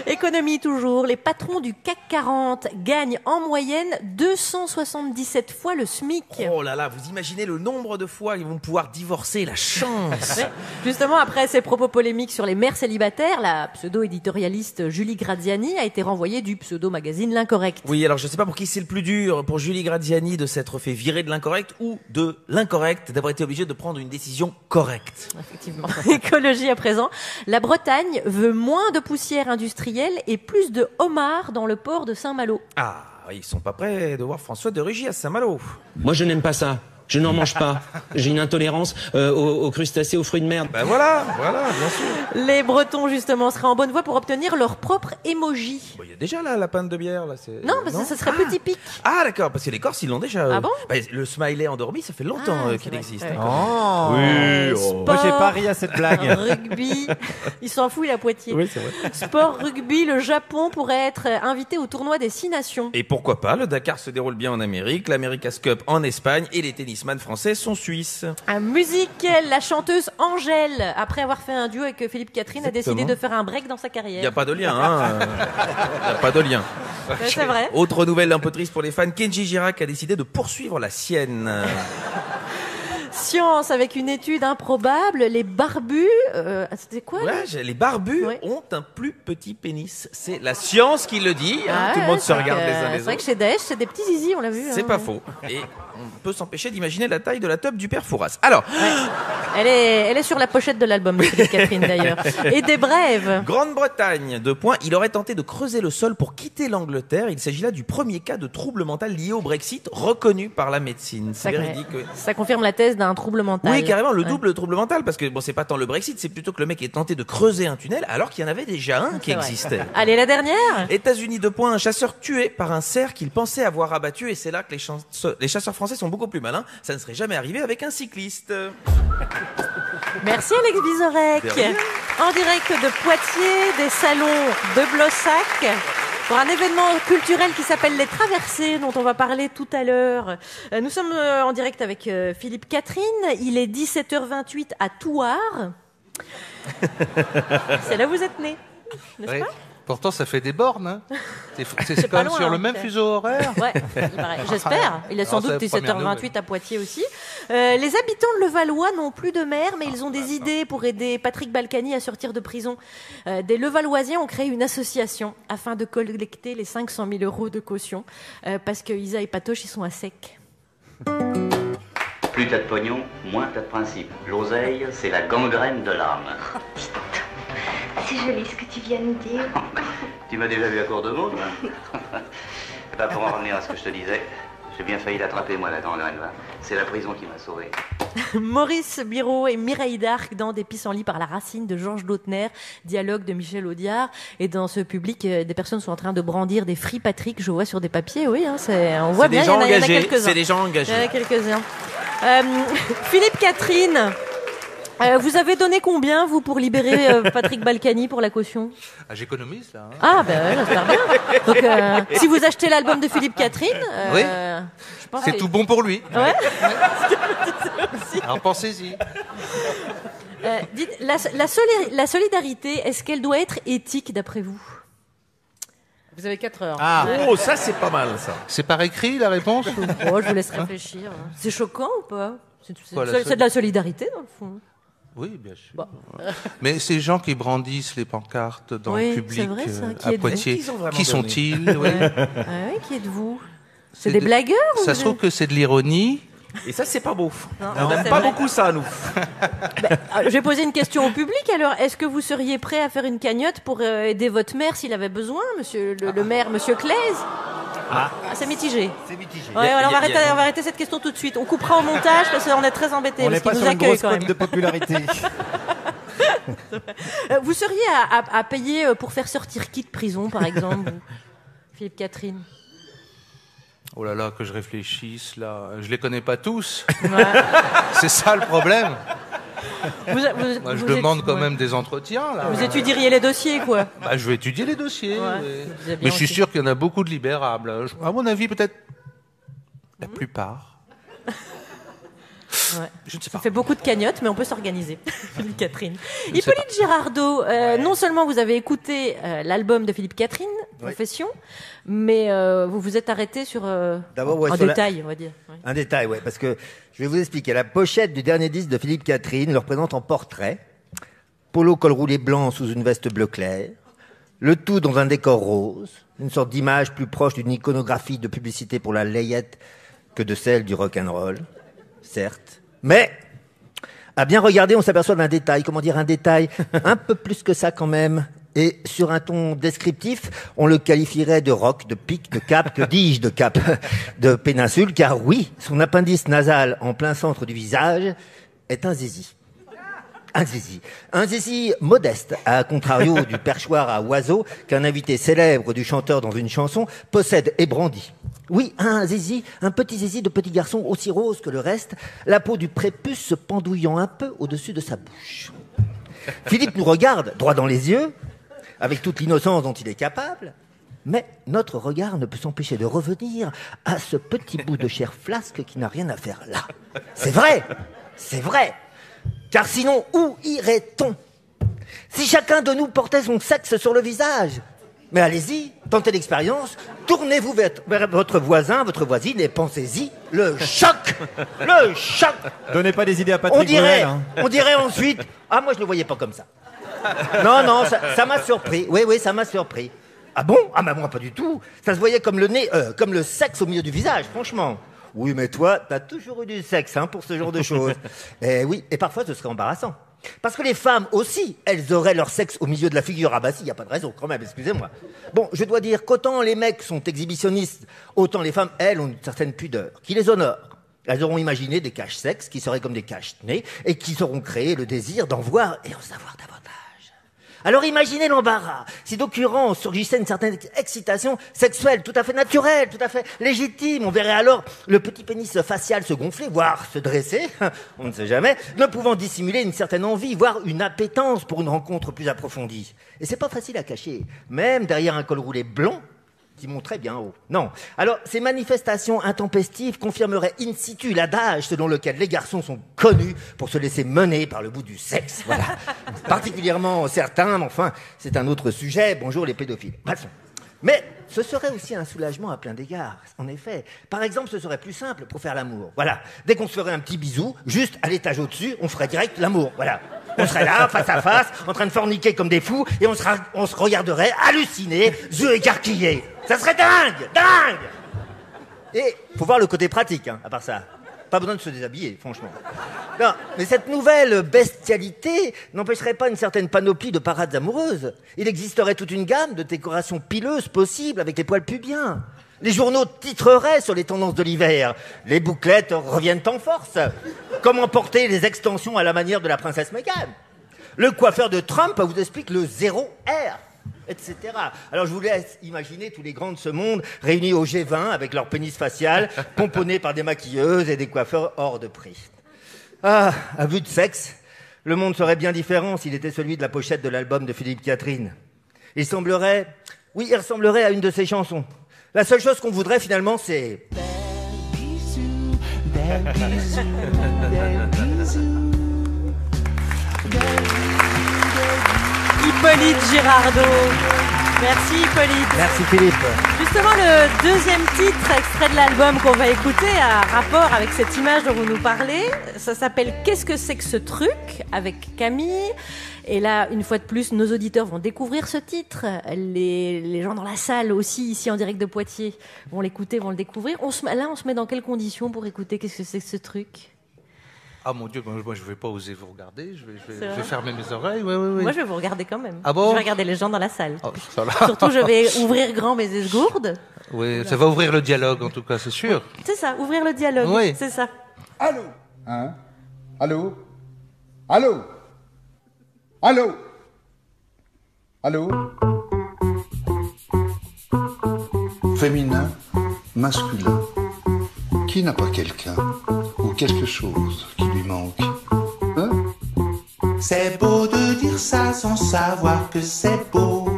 Speaker 3: Économie toujours, les patrons du CAC 40 gagnent en moyenne 277 fois le SMIC.
Speaker 2: Oh là là, vous imaginez le nombre de fois ils vont pouvoir divorcer, la chance.
Speaker 3: Ouais. Justement, après ces propos polémiques sur les mères célibataires, la pseudo-éditorialiste Julie Graziani a été renvoyée du pseudo-magazine L'Incorrect.
Speaker 2: Oui, alors je sais pas pour qui c'est le plus dur, pour Julie Graziani de s'être fait virer de l'Incorrect ou de l'Incorrect d'avoir été obligée de prendre une décision correcte.
Speaker 3: Effectivement. Écologie à présent. La Bretagne veut moins de poussière industrielle et plus de homards dans le port de Saint-Malo.
Speaker 2: Ah, ils sont pas prêts de voir François de Rugy à Saint-Malo.
Speaker 11: Moi, je n'aime pas ça. Je n'en mange pas. J'ai une intolérance aux crustacés, aux fruits de merde.
Speaker 2: Ben voilà, bien sûr.
Speaker 3: Les Bretons, justement, seraient en bonne voie pour obtenir leur propre emoji.
Speaker 2: Il y a déjà là la pinte de bière là.
Speaker 3: Non, parce que ça serait plus typique.
Speaker 2: Ah d'accord, parce que les Corses ils l'ont déjà.
Speaker 3: Ah bon
Speaker 2: Le smiley endormi, ça fait longtemps qu'il existe.
Speaker 3: Ouais.
Speaker 21: Oh.
Speaker 2: Oui.
Speaker 21: Moi, j'ai pas ri à cette blague.
Speaker 3: Rugby, ils s'en foutent la Poitiers.
Speaker 2: Oui, c'est vrai.
Speaker 3: Sport rugby, le Japon pourrait être invité au tournoi des 6 nations.
Speaker 2: Et pourquoi pas, le Dakar se déroule bien en Amérique, l'America's Cup en Espagne et les tennisman français sont suisses.
Speaker 3: En musique, la chanteuse Angèle, après avoir fait un duo avec Philippe Catherine, a décidé de faire un break dans sa carrière.
Speaker 2: Il n'y a pas de lien, hein. Il n'y a pas de lien.
Speaker 3: C'est vrai.
Speaker 2: Autre nouvelle un peu triste pour les fans, Kenji Girac a décidé de poursuivre la sienne.
Speaker 3: Science, avec une étude improbable, les barbus... c'était quoi
Speaker 2: les barbus ont un plus petit pénis. C'est la science qui le dit. Tout le monde se regarde les uns les autres.
Speaker 3: C'est vrai que chez Daesh, c'est des petits zizi, on l'a vu.
Speaker 2: C'est pas faux. Et on peut s'empêcher d'imaginer la taille de la teub du père Fouras. Alors...
Speaker 3: Elle est sur la pochette de l'album de Philippe Catherine d'ailleurs. Et des brèves.
Speaker 2: Grande-Bretagne, 2 points. Il aurait tenté de creuser le sol pour quitter l'Angleterre. Il s'agit là du premier cas de trouble mental lié au Brexit reconnu par la médecine. C'est véridique.
Speaker 3: Ça confirme la thèse d'un trouble mental.
Speaker 2: Oui, carrément, le double trouble mental. Parce que bon, c'est pas tant le Brexit, c'est plutôt que le mec ait tenté de creuser un tunnel alors qu'il y en avait déjà un qui existait.
Speaker 3: Allez, la dernière.
Speaker 2: États-Unis, 2 points. Un chasseur tué par un cerf qu'il pensait avoir abattu. Et c'est là que les chasseurs français sont beaucoup plus malins. Ça ne serait jamais arrivé avec un cycliste.
Speaker 3: Merci Alex Vizorek. En direct de Poitiers, des salons de Blossac, pour un événement culturel qui s'appelle Les Traversées, dont on va parler tout à l'heure. Nous sommes en direct avec Philippe Catherine. Il est 17h28 à Thouars. C'est là où vous êtes né, n'est-ce pas ?
Speaker 8: Pourtant, ça fait des bornes. Hein. C'est
Speaker 3: pas
Speaker 8: comme
Speaker 3: loin,
Speaker 8: sur le
Speaker 3: hein,
Speaker 8: même
Speaker 3: c'est-
Speaker 8: fuseau horaire.
Speaker 3: Ouais, il paraît. J'espère. Il a sans
Speaker 8: Alors,
Speaker 3: doute
Speaker 8: c'est la première
Speaker 3: 17h28 à Poitiers aussi. Les habitants de Levallois n'ont plus de maire, mais ils ont des idées pour aider Patrick Balkany à sortir de prison. Des Levalloisiens ont créé une association afin de collecter les 500 000 € de caution, parce que Isa et Patoche, ils sont à sec.
Speaker 12: Plus t'as de pognon, moins t'as de principe. L'oseille, c'est la gangrène de l'âme.
Speaker 14: C'est joli ce que tu viens de dire.
Speaker 12: Tu m'as déjà vu à court de mots, toi. Bah, pour en revenir à ce que je te disais, j'ai bien failli l'attraper, moi, la gangrène, là. C'est la prison qui m'a sauvé.
Speaker 3: Maurice Biro et Mireille d'Arc dans Des pissenlits par la racine de Georges Lautner, dialogue de Michel Audiard. Et dans ce public, des personnes sont en train de brandir des Free Patrick, je vois sur des papiers, oui, hein, on voit
Speaker 2: C'est
Speaker 3: bien,
Speaker 2: des
Speaker 3: il y en
Speaker 2: gens
Speaker 3: a
Speaker 2: engagés.
Speaker 3: quelques-uns.
Speaker 2: C'est des gens engagés.
Speaker 3: Il y en a quelques-uns. Philippe Catherine, vous avez donné combien, vous, pour libérer Patrick Balkany pour la caution?
Speaker 8: Ah, j'économise, là. Hein.
Speaker 3: Ah, ben ouais, j'espère bien. Donc, si vous achetez l'album de Philippe Catherine,
Speaker 8: Oui.
Speaker 3: je pense
Speaker 8: C'est
Speaker 3: que-
Speaker 8: tout bon pour lui.
Speaker 3: Ouais.
Speaker 8: Alors pensez-y.
Speaker 3: Dites, la solidarité, est-ce qu'elle doit être éthique d'après vous? Vous avez 4 heures.
Speaker 8: Ah.
Speaker 2: Oh, ça c'est pas mal ça.
Speaker 8: C'est par écrit la réponse ou...
Speaker 3: Oh, je vous laisse réfléchir. C'est choquant ou pas?
Speaker 8: Quoi, la
Speaker 3: C'est de la solidarité dans le fond.
Speaker 8: Oui, bien sûr.
Speaker 3: Bon.
Speaker 8: Mais ces gens qui brandissent les pancartes dans
Speaker 3: Oui,
Speaker 8: le public
Speaker 3: c'est vrai, ça. Qui
Speaker 8: à
Speaker 3: êtes-vous?
Speaker 8: Poitiers,
Speaker 2: Est-ce qu'ils ont vraiment
Speaker 8: qui
Speaker 2: donné
Speaker 8: sont-ils oui.
Speaker 3: Qui êtes-vous? C'est des blagueurs ou
Speaker 8: Ça se trouve que c'est de l'ironie.
Speaker 2: Et ça c'est pas beau.
Speaker 3: Non,
Speaker 2: On n'aime
Speaker 3: c'est
Speaker 2: pas
Speaker 3: vrai.
Speaker 2: beaucoup ça nous.
Speaker 3: Je vais poser une question au public alors. Est-ce que vous seriez prêt à faire une cagnotte pour aider votre maire s'il avait besoin, monsieur le maire, monsieur Claise? Ah, c'est mitigé.
Speaker 22: C'est mitigé.
Speaker 3: Ouais, voilà, on va arrêter cette question tout de suite. On coupera au montage parce qu'on est très embêtés.
Speaker 21: On n'est
Speaker 3: parce
Speaker 21: pas
Speaker 3: qu'il nous
Speaker 21: sur une
Speaker 3: accueille
Speaker 21: grosse
Speaker 3: quand
Speaker 21: cote
Speaker 3: même.
Speaker 21: de popularité.
Speaker 3: Vous seriez à payer pour faire sortir qui de prison, par exemple, vous Philippe Catherine?
Speaker 8: Oh là là, que je réfléchisse là. Je les connais pas tous.
Speaker 3: Ouais.
Speaker 8: C'est ça le problème. Moi, je
Speaker 3: vous
Speaker 8: demande quand
Speaker 3: ouais.
Speaker 8: même des entretiens là.
Speaker 3: Vous étudieriez les dossiers, quoi.
Speaker 8: Bah, je vais étudier les dossiers.
Speaker 3: Ouais,
Speaker 8: oui.
Speaker 3: vous avez bien
Speaker 8: Mais je suis
Speaker 3: aussi.
Speaker 8: sûr qu'il y en a beaucoup de libérables. À mon avis, peut-être la plupart.
Speaker 2: Je ne sais
Speaker 3: Ça
Speaker 2: pas.
Speaker 3: fait beaucoup de cagnottes, mais on peut s'organiser. Philippe Catherine. Hippolyte Girardot, non seulement vous avez écouté l'album de Philippe Catherine, Confession, mais vous vous êtes arrêté sur
Speaker 22: D'abord, ouais,
Speaker 3: un
Speaker 22: sur
Speaker 3: détail, on va dire. Ouais.
Speaker 22: Un détail, ouais, parce que je vais vous expliquer. La pochette du dernier disque de Philippe Catherine le représente en portrait. Polo col roulé blanc sous une veste bleu clair. Le tout dans un décor rose. Une sorte d'image plus proche d'une iconographie de publicité pour la layette que de celle du rock'n'roll. Certes. Mais, à bien regarder, on s'aperçoit d'un détail. Comment dire un détail? Un peu plus que ça quand même. Et sur un ton descriptif, on le qualifierait de rock, de pic, de cap, que dis-je, de cap, de péninsule, car oui, son appendice nasal en plein centre du visage est un zizi. Un zizi. Un zizi modeste, à contrario du perchoir à oiseaux qu'un invité célèbre du chanteur dans une chanson possède et brandit. Oui, un zizi, un petit zizi de petit garçon aussi rose que le reste, la peau du prépuce se pendouillant un peu au-dessus de sa bouche. Philippe nous regarde droit dans les yeux, avec toute l'innocence dont il est capable, mais notre regard ne peut s'empêcher de revenir à ce petit bout de chair flasque qui n'a rien à faire là. C'est vrai, c'est vrai. Car sinon, où irait-on? Si chacun de nous portait son sexe sur le visage. Mais allez-y, tentez l'expérience, tournez-vous vers votre voisin, votre voisine et pensez-y, le choc. Le choc.
Speaker 21: Donnez pas des idées à Patrick Bruel, hein.
Speaker 22: On dirait ensuite, ah moi je le voyais pas comme ça. Non, ça m'a surpris. Oui, ça m'a surpris. Ah bon? Ah bah moi pas du tout. Ça se voyait comme le nez, comme le sexe au milieu du visage, franchement. Oui, mais toi, t'as toujours eu du sexe, hein, pour ce genre de choses. Et oui, et parfois ce serait embarrassant. Parce que les femmes aussi, elles auraient leur sexe au milieu de la figure. Ah bah si, y a pas de raison, quand même, excusez-moi. Bon, je dois dire qu'autant les mecs sont exhibitionnistes, autant les femmes, elles, ont une certaine pudeur, qui les honore. Elles auront imaginé des caches-sexes qui seraient comme des caches-nez et qui sauront créer le désir d'en voir et en savoir davantage. Alors imaginez l'embarras, si d'occurrence surgissait une certaine excitation sexuelle tout à fait naturelle, tout à fait légitime. On verrait alors le petit pénis facial se gonfler, voire se dresser, on ne sait jamais, ne pouvant dissimuler une certaine envie, voire une appétence pour une rencontre plus approfondie. Et c'est pas facile à cacher, même derrière un col roulé blond, qui montrait bien haut. Non. Alors, ces manifestations intempestives confirmeraient in situ l'adage selon lequel les garçons sont connus pour se laisser mener par le bout du sexe. Voilà. Particulièrement certains, mais enfin, c'est un autre sujet. Bonjour les pédophiles. Passons. Mais ce serait aussi un soulagement à plein d'égards. En effet, par exemple, ce serait plus simple pour faire l'amour. Voilà. Dès qu'on se ferait un petit bisou, juste à l'étage au-dessus, on ferait direct l'amour. Voilà. On serait là, face à face, en train de forniquer comme des fous, et on se regarderait, hallucinés, yeux écarquillés. Ça serait dingue! Et faut voir le côté pratique, hein, à part ça. Pas besoin de se déshabiller, franchement. Non, mais cette nouvelle bestialité n'empêcherait pas une certaine panoplie de parades amoureuses. Il existerait toute une gamme de décorations pileuses possibles avec les poils pubiens. Les journaux titreraient sur les tendances de l'hiver. Les bouclettes reviennent en force. Comment porter les extensions à la manière de la princesse Meghan? Le coiffeur de Trump vous explique le 0R, etc. Alors je vous laisse imaginer tous les grands de ce monde réunis au G20 avec leur pénis facial, pomponnés par des maquilleuses et des coiffeurs hors de prix. Ah, à vue de sexe, le monde serait bien différent s'il était celui de la pochette de l'album de Philippe Catherine. Il ressemblerait à une de ses chansons. La seule chose qu'on voudrait finalement, c'est...
Speaker 3: Hippolyte Girardot. Merci Hippolyte.
Speaker 22: Merci Philippe.
Speaker 3: Justement, le deuxième titre extrait de l'album qu'on va écouter a rapport avec cette image dont vous nous parlez. Ça s'appelle « Qu'est-ce que c'est que ce truc ?» avec Camille. Et là, une fois de plus, nos auditeurs vont découvrir ce titre. Les gens dans la salle aussi, ici en direct de Poitiers, vont l'écouter, vont le découvrir. On se met dans quelles conditions pour écouter « Qu'est-ce que c'est que ce truc ?»
Speaker 8: Ah mon Dieu, moi je vais pas oser vous regarder, je vais fermer mes oreilles. Oui.
Speaker 3: Moi je vais vous regarder quand même.
Speaker 8: Ah bon?
Speaker 3: Je vais regarder les gens dans la salle.
Speaker 8: Oh, ça va.
Speaker 3: Surtout je vais ouvrir grand mes esgourdes.
Speaker 8: Oui, voilà. Ça va ouvrir le dialogue en tout cas, c'est sûr.
Speaker 3: C'est ça, ouvrir le dialogue,
Speaker 8: oui.
Speaker 3: C'est ça.
Speaker 1: Allô? Hein? Allô? Allô? Allô? Allô? Féminin, masculin. Qui n'a pas quelqu'un ou quelque chose qui lui manque? Hein?
Speaker 9: C'est beau de dire ça sans savoir que c'est beau.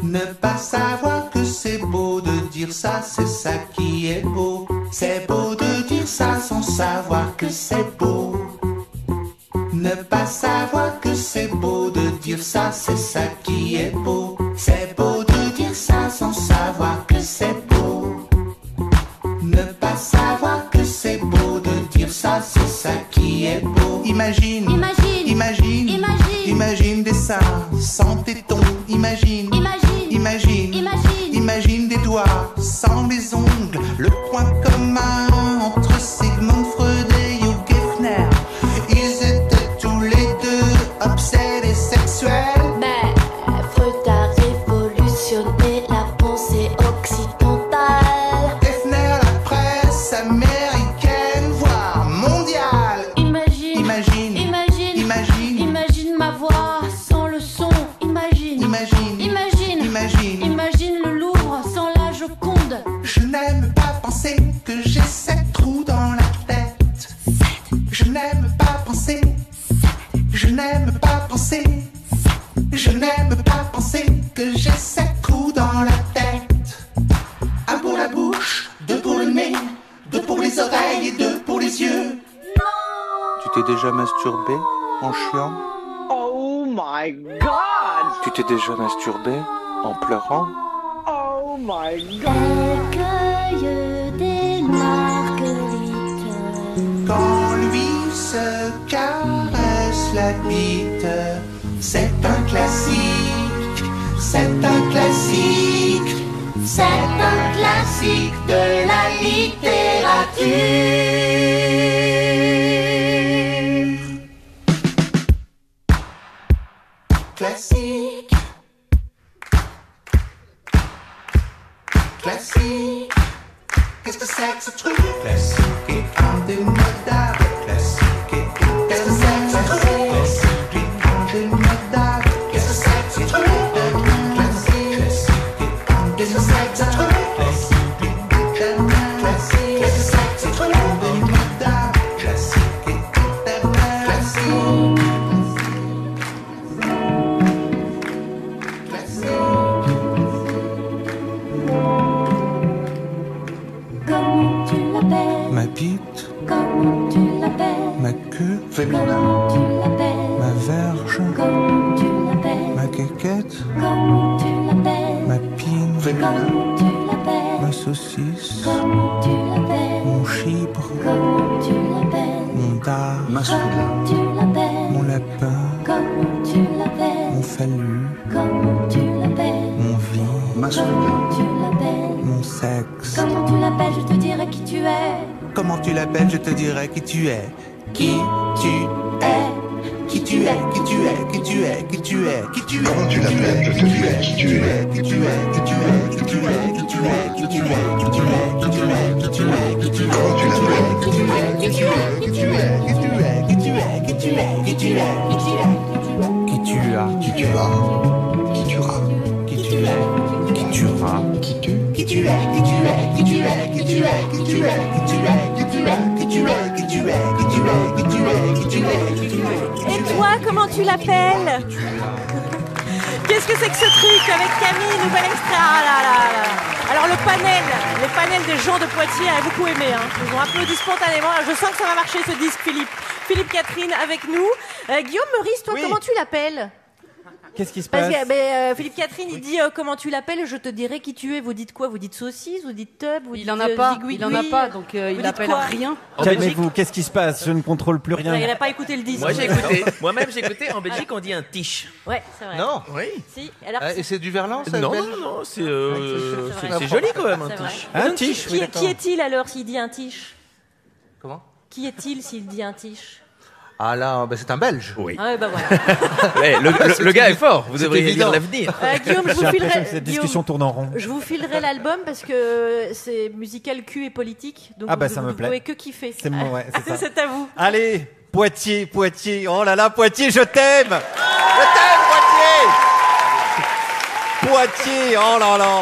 Speaker 9: Ne pas savoir que c'est beau de dire ça, c'est ça qui est beau. C'est beau de dire ça sans savoir que que c'est beau. Ne pas savoir que c'est beau de dire ça, c'est ça qui est beau. C'est beau de dire ça sans savoir que c'est beau. Ne pas savoir que c'est beau de dire ça, c'est ça qui est beau. Imagine, imagine, imagine, imagine, imagine des seins sans tétons. Imagine, imagine, imagine, imagine, imagine des doigts sans les ongles. Le point commun entre Sigmund Freud et Hugh Hefner. Ils étaient tous les deux obsédés sexuels.
Speaker 14: Mais Freud a révolutionné la pensée occidentale.
Speaker 9: Hefner, la presse américaine, voire mondiale.
Speaker 14: Imagine,
Speaker 9: imagine,
Speaker 14: imagine,
Speaker 9: imagine,
Speaker 14: imagine ma voix sans le son. Imagine,
Speaker 9: imagine,
Speaker 14: imagine,
Speaker 9: imagine,
Speaker 14: imagine le Louvre sans la Joconde.
Speaker 9: Je n'aime pas penser que j'ai 7 trous dans la tête. Je n'aime pas penser. Je n'aime pas penser. Je n'aime pas penser que j'ai 7 trous dans la tête. Un pour la bouche, 2 pour le nez, 2 pour les oreilles et 2 pour les yeux.
Speaker 8: Tu t'es déjà masturbé en chiant?
Speaker 10: Oh my god!
Speaker 8: Tu t'es déjà masturbé en pleurant?
Speaker 10: Oh my
Speaker 14: Elle cueille des marguerites.
Speaker 9: Quand lui se caresse la bite, c'est un classique, c'est un classique, c'est un classique de la littérature. Classique, classique, qu'est-ce que c'est que ce truc? Classique et indémodable. Classique et qu'est-ce que c'est que ce truc? Classique et indémodable. Qu'est-ce que c'est que ce truc? Classique, qu'est-ce que c'est que ce truc? Classique, qu'est-ce que c'est que ce truc? Indémodable. Classique et éternel. Classique.
Speaker 14: Comment tu l'appelles?
Speaker 9: Ma bite,
Speaker 14: Comment tu l'appelles?
Speaker 9: ma queue,
Speaker 1: Féminin.
Speaker 14: Comment tu l'appelles?
Speaker 9: ma verge,
Speaker 14: Comment tu l'appelles?
Speaker 9: ma quéquette,
Speaker 14: Comment tu l'appelles?
Speaker 9: ma pine,
Speaker 1: Féminin.
Speaker 14: Comment tu l'appelles?
Speaker 9: ma saucisse,
Speaker 14: Comment tu l'appelles?
Speaker 9: mon chibre,
Speaker 14: Comment tu l'appelles?
Speaker 9: mon dard,
Speaker 1: Masculin.
Speaker 14: Comment tu l'appelles?
Speaker 9: mon lapin,
Speaker 14: Comment tu l'appelles?
Speaker 9: mon phallu,
Speaker 14: Comment tu l'appelles?
Speaker 9: mon vie,
Speaker 1: Masculin.
Speaker 14: Comment tu l'appelles?
Speaker 9: mon sexe.
Speaker 14: Comment tu l'appelles? Je te dirai qui tu es.
Speaker 9: Comment tu l'appelles, je te dirai qui tu es. Qui tu es. Qui tu es, qui tu es, qui tu es, qui tu es, qui tu es.
Speaker 1: Comment tu l'appelles, je te dirai qui tu es.
Speaker 9: Qui tu es, qui tu es, qui tu es, qui tu es, qui tu es, qui tu es, qui tu es, qui tu es, qui tu es.
Speaker 1: Comment tu l'appelles,
Speaker 9: Qui tu es, qui tu es, qui tu es, qui tu es, qui tu es, qui tu es, qui tu es, qui tu es, qui tu as,
Speaker 1: qui tu as, qui tu auras,
Speaker 9: qui tu es, qui tu auras,
Speaker 1: qui tu,
Speaker 9: qui tu es, qui tu es, qui tu es, qui tu es, qui tu es, qui tu es, qui tu es, qui tu es, qui tu es, qui tu es, qui tu es, qui tu es, qui tu es.
Speaker 3: Et toi, comment tu l'appelles? Qu'est-ce que c'est que ce truc avec Camille, nouvel extrait? Ah là là là. Alors le panel des gens de Poitiers a beaucoup aimé. Hein. Ils ont applaudi spontanément. Je sens que ça va marcher ce disque, Philippe. Philippe Catherine avec nous. Guillaume Meurice, toi,
Speaker 21: Oui.
Speaker 3: comment tu l'appelles?
Speaker 21: Qu'est-ce qui se
Speaker 3: Parce
Speaker 21: passe?
Speaker 3: que Philippe Catherine, il dit comment tu l'appelles, je te dirai qui tu es. Vous dites quoi? Vous dites saucisse, vous dites tub, vous
Speaker 23: Il
Speaker 3: dites
Speaker 23: en a pas,
Speaker 3: zigouigoui.
Speaker 23: il en a pas, donc
Speaker 3: Vous
Speaker 23: il
Speaker 3: dites
Speaker 23: appelle
Speaker 3: quoi?
Speaker 23: rien.
Speaker 21: Calmez-vous, qu'est-ce qui se passe? Je ne contrôle plus
Speaker 3: Il
Speaker 21: rien.
Speaker 3: n'a pas écouté le disque.
Speaker 2: Moi j'ai écouté. Moi-même j'ai écouté. En Belgique on dit un tiche.
Speaker 3: Ouais, c'est vrai.
Speaker 8: Non.
Speaker 2: Oui.
Speaker 3: Si, alors
Speaker 8: Et c'est du verlan, ça?
Speaker 2: Non,
Speaker 8: belge
Speaker 2: non, non, c'est
Speaker 3: vrai.
Speaker 2: c'est joli quand même un
Speaker 3: c'est vrai.
Speaker 2: tiche.
Speaker 21: Un
Speaker 3: Donc,
Speaker 21: tiche,
Speaker 3: qui,
Speaker 21: oui,
Speaker 3: qui-
Speaker 21: d'accord.
Speaker 3: qui est-il alors s'il dit un tiche?
Speaker 8: Comment?
Speaker 3: Qui est-il s'il dit un tiche?
Speaker 8: Ah là, bah, c'est un Belge.
Speaker 2: Oui.
Speaker 3: Ah ouais, bah voilà.
Speaker 2: Ouais, le gars est fort. Vous
Speaker 8: C'est
Speaker 2: devriez
Speaker 8: évident.
Speaker 2: lire l'avenir.
Speaker 3: Guillaume, je
Speaker 21: J'ai
Speaker 3: vous
Speaker 21: l'impression
Speaker 3: filerai.
Speaker 21: que cette
Speaker 3: Guillaume,
Speaker 21: discussion tourne en rond.
Speaker 3: je vous filerai l'album parce que c'est musical, cul et politique. Donc
Speaker 21: Ah bah,
Speaker 3: vous,
Speaker 21: ça
Speaker 3: vous
Speaker 21: me plaît.
Speaker 3: pouvez que kiffer.
Speaker 21: C'est bon, ouais, c'est ça.
Speaker 3: C'est à vous.
Speaker 21: Allez, Poitiers, Poitiers. Oh là là, Poitiers, je t'aime. Je t'aime, Poitiers. Poitiers, oh là là.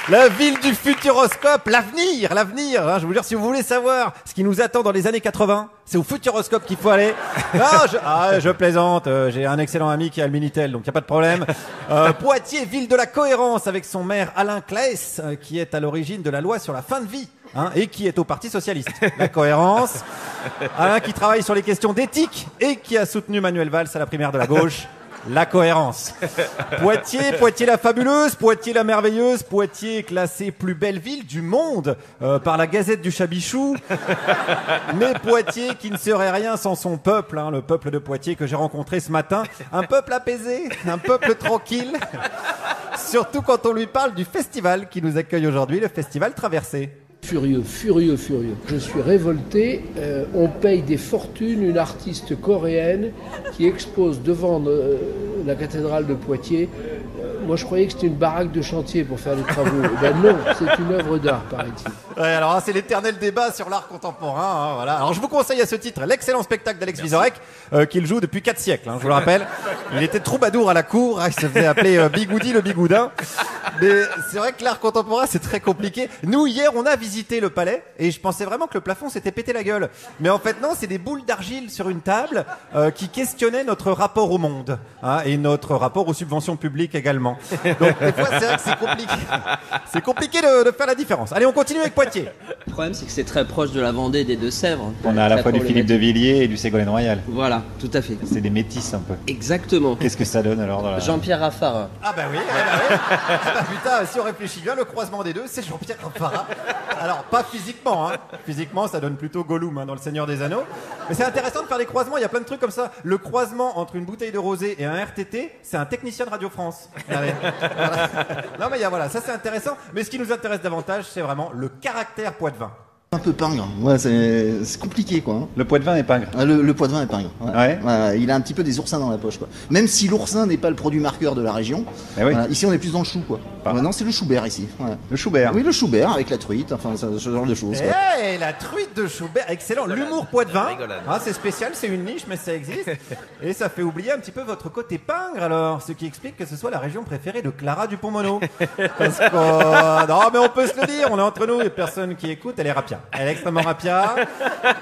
Speaker 21: La ville du futuroscope, l'avenir, hein, je vous jure, si vous voulez savoir ce qui nous attend dans les années 80, c'est au futuroscope qu'il faut aller. Je plaisante, j'ai un excellent ami qui a le Minitel, donc il n'y a pas de problème. Poitiers, ville de la cohérence, avec son maire Alain Claes, qui est à l'origine de la loi sur la fin de vie, hein, et qui est au Parti Socialiste. La cohérence. Alain qui travaille sur les questions d'éthique et qui a soutenu Manuel Valls à la primaire de la gauche. La cohérence. Poitiers, Poitiers la fabuleuse, Poitiers la merveilleuse, Poitiers classée plus belle ville du monde par la Gazette du Chabichou. Mais Poitiers qui ne serait rien sans son peuple, le peuple de Poitiers que j'ai rencontré ce matin. Un peuple apaisé, un peuple tranquille. Surtout quand on lui parle du festival qui nous accueille aujourd'hui, le festival Traversée.
Speaker 15: Furieux. Je suis révolté. On paye des fortunes une artiste coréenne qui expose devant la cathédrale de Poitiers. Moi, je croyais que c'était une baraque de chantier pour faire les travaux. Ben non, c'est une œuvre d'art, paraît-il.
Speaker 21: Ouais, alors c'est l'éternel débat sur l'art contemporain. Voilà. Alors je vous conseille à ce titre l'excellent spectacle d'Alex Vizorek qu'il joue depuis 4 siècles. Je vous le rappelle. Il était troubadour à la cour. Il se faisait appeler Bigoudi le Bigoudin. Mais c'est vrai que l'art contemporain c'est très compliqué. Nous hier on a visité le palais et je pensais vraiment que le plafond s'était pété la gueule. Mais en fait non, c'est des boules d'argile sur une table qui questionnaient notre rapport au monde et notre rapport aux subventions publiques également. Donc des fois c'est vrai que c'est compliqué. C'est compliqué de faire la différence. Allez, on continue avec Poitiers.
Speaker 16: Le problème, c'est que c'est très proche de la Vendée et des Deux-Sèvres.
Speaker 21: On a à la fois du Philippe de Villiers et du Ségolène Royal.
Speaker 16: Voilà, tout à fait.
Speaker 21: C'est des métis un peu.
Speaker 16: Exactement.
Speaker 21: Qu'est-ce que ça donne alors dans la...
Speaker 16: Jean-Pierre Raffarin.
Speaker 21: Ah bah oui, ah bah putain, si on réfléchit bien, le croisement des deux, c'est Jean-Pierre Raffarin. Alors, pas physiquement, Physiquement, ça donne plutôt Gollum dans Le Seigneur des Anneaux. Mais c'est intéressant de faire des croisements, il y a plein de trucs comme ça. Le croisement entre une bouteille de rosé et un RTT, c'est un technicien de Radio France. Voilà. Non mais voilà, ça c'est intéressant. Mais ce qui nous intéresse davantage, c'est vraiment le caractère poitevin.
Speaker 17: Un peu pingre, ouais, c'est compliqué quoi.
Speaker 21: Le poitevin est pingre.
Speaker 17: Le poitevin est pingre.
Speaker 21: Ouais.
Speaker 17: Ouais, il a un petit peu des oursins dans la poche quoi. Même si l'oursin n'est pas le produit marqueur de la région.
Speaker 21: Oui.
Speaker 17: Ici on est plus dans le chou quoi. Non, c'est le choubert ici. Ouais.
Speaker 21: Le choubert.
Speaker 17: Oui, le choubert avec la truite, enfin ce genre de choses.
Speaker 21: La truite de Choubert, excellent. L'humour poitevin, c'est spécial, c'est une niche mais ça existe. Et ça fait oublier un petit peu votre côté pingre alors, ce qui explique que ce soit la région préférée de Clara Dupont-Mono. Parce que non mais on peut se le dire, on est entre nous, et personne qui écoute, elle est rapia. Elle est extrêmement rapia.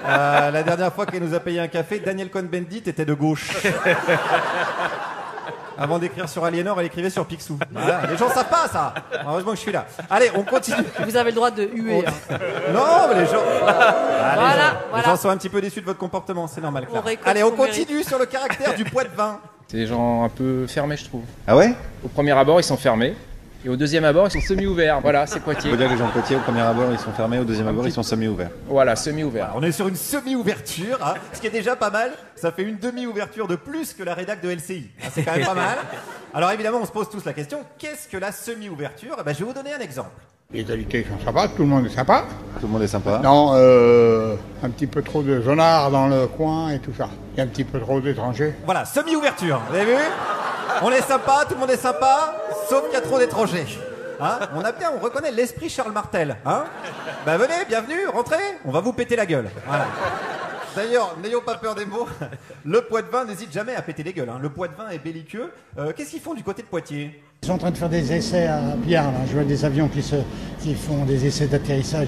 Speaker 21: La dernière fois qu'elle nous a payé un café, Daniel Cohn-Bendit était de gauche. Avant d'écrire sur Aliénor, elle écrivait sur Picsou. Voilà, les gens savent pas ça. Heureusement que je suis là. Allez, on continue.
Speaker 3: Vous avez le droit de huer.
Speaker 21: Non, mais les gens...
Speaker 3: Voilà.
Speaker 21: Les gens sont un petit peu déçus de votre comportement, c'est normal. Allez, on continue sur le caractère du poitevin.
Speaker 18: C'est des gens un peu fermés, je trouve.
Speaker 21: Ah ouais?
Speaker 18: Au premier abord, ils sont fermés. Et au deuxième abord, ils sont semi-ouverts. Voilà, c'est Poitiers.
Speaker 21: On peut dire que les gens de Poitiers, au premier abord, ils sont fermés. Au deuxième abord, ils sont semi-ouverts.
Speaker 18: Voilà, semi-ouverts.
Speaker 21: On est sur une semi-ouverture, ce qui est déjà pas mal. Ça fait une demi-ouverture de plus que la rédac de LCI. C'est quand même pas mal. Alors évidemment, on se pose tous la question, qu'est-ce que la semi-ouverture? Je vais vous donner un exemple.
Speaker 25: Les qualités sont sympas, tout le monde est sympa.
Speaker 21: Tout le monde est sympa.
Speaker 25: Non, un petit peu trop de zonards dans le coin et tout ça. Il y a un petit peu trop d'étrangers.
Speaker 21: Voilà, semi-ouverture, vous avez vu? On est sympa, tout le monde est sympa, sauf qu'il y a trop d'étrangers. On reconnaît l'esprit Charles Martel. Venez, bienvenue, rentrez, on va vous péter la gueule. Voilà. D'ailleurs, n'ayons pas peur des mots, le poitevin n'hésite jamais à péter les gueules. Le poitevin est belliqueux. Qu'est-ce qu'ils font du côté de Poitiers?
Speaker 25: Ils sont en train de faire des essais à Biard, là. Je vois des avions qui font des essais d'atterrissage.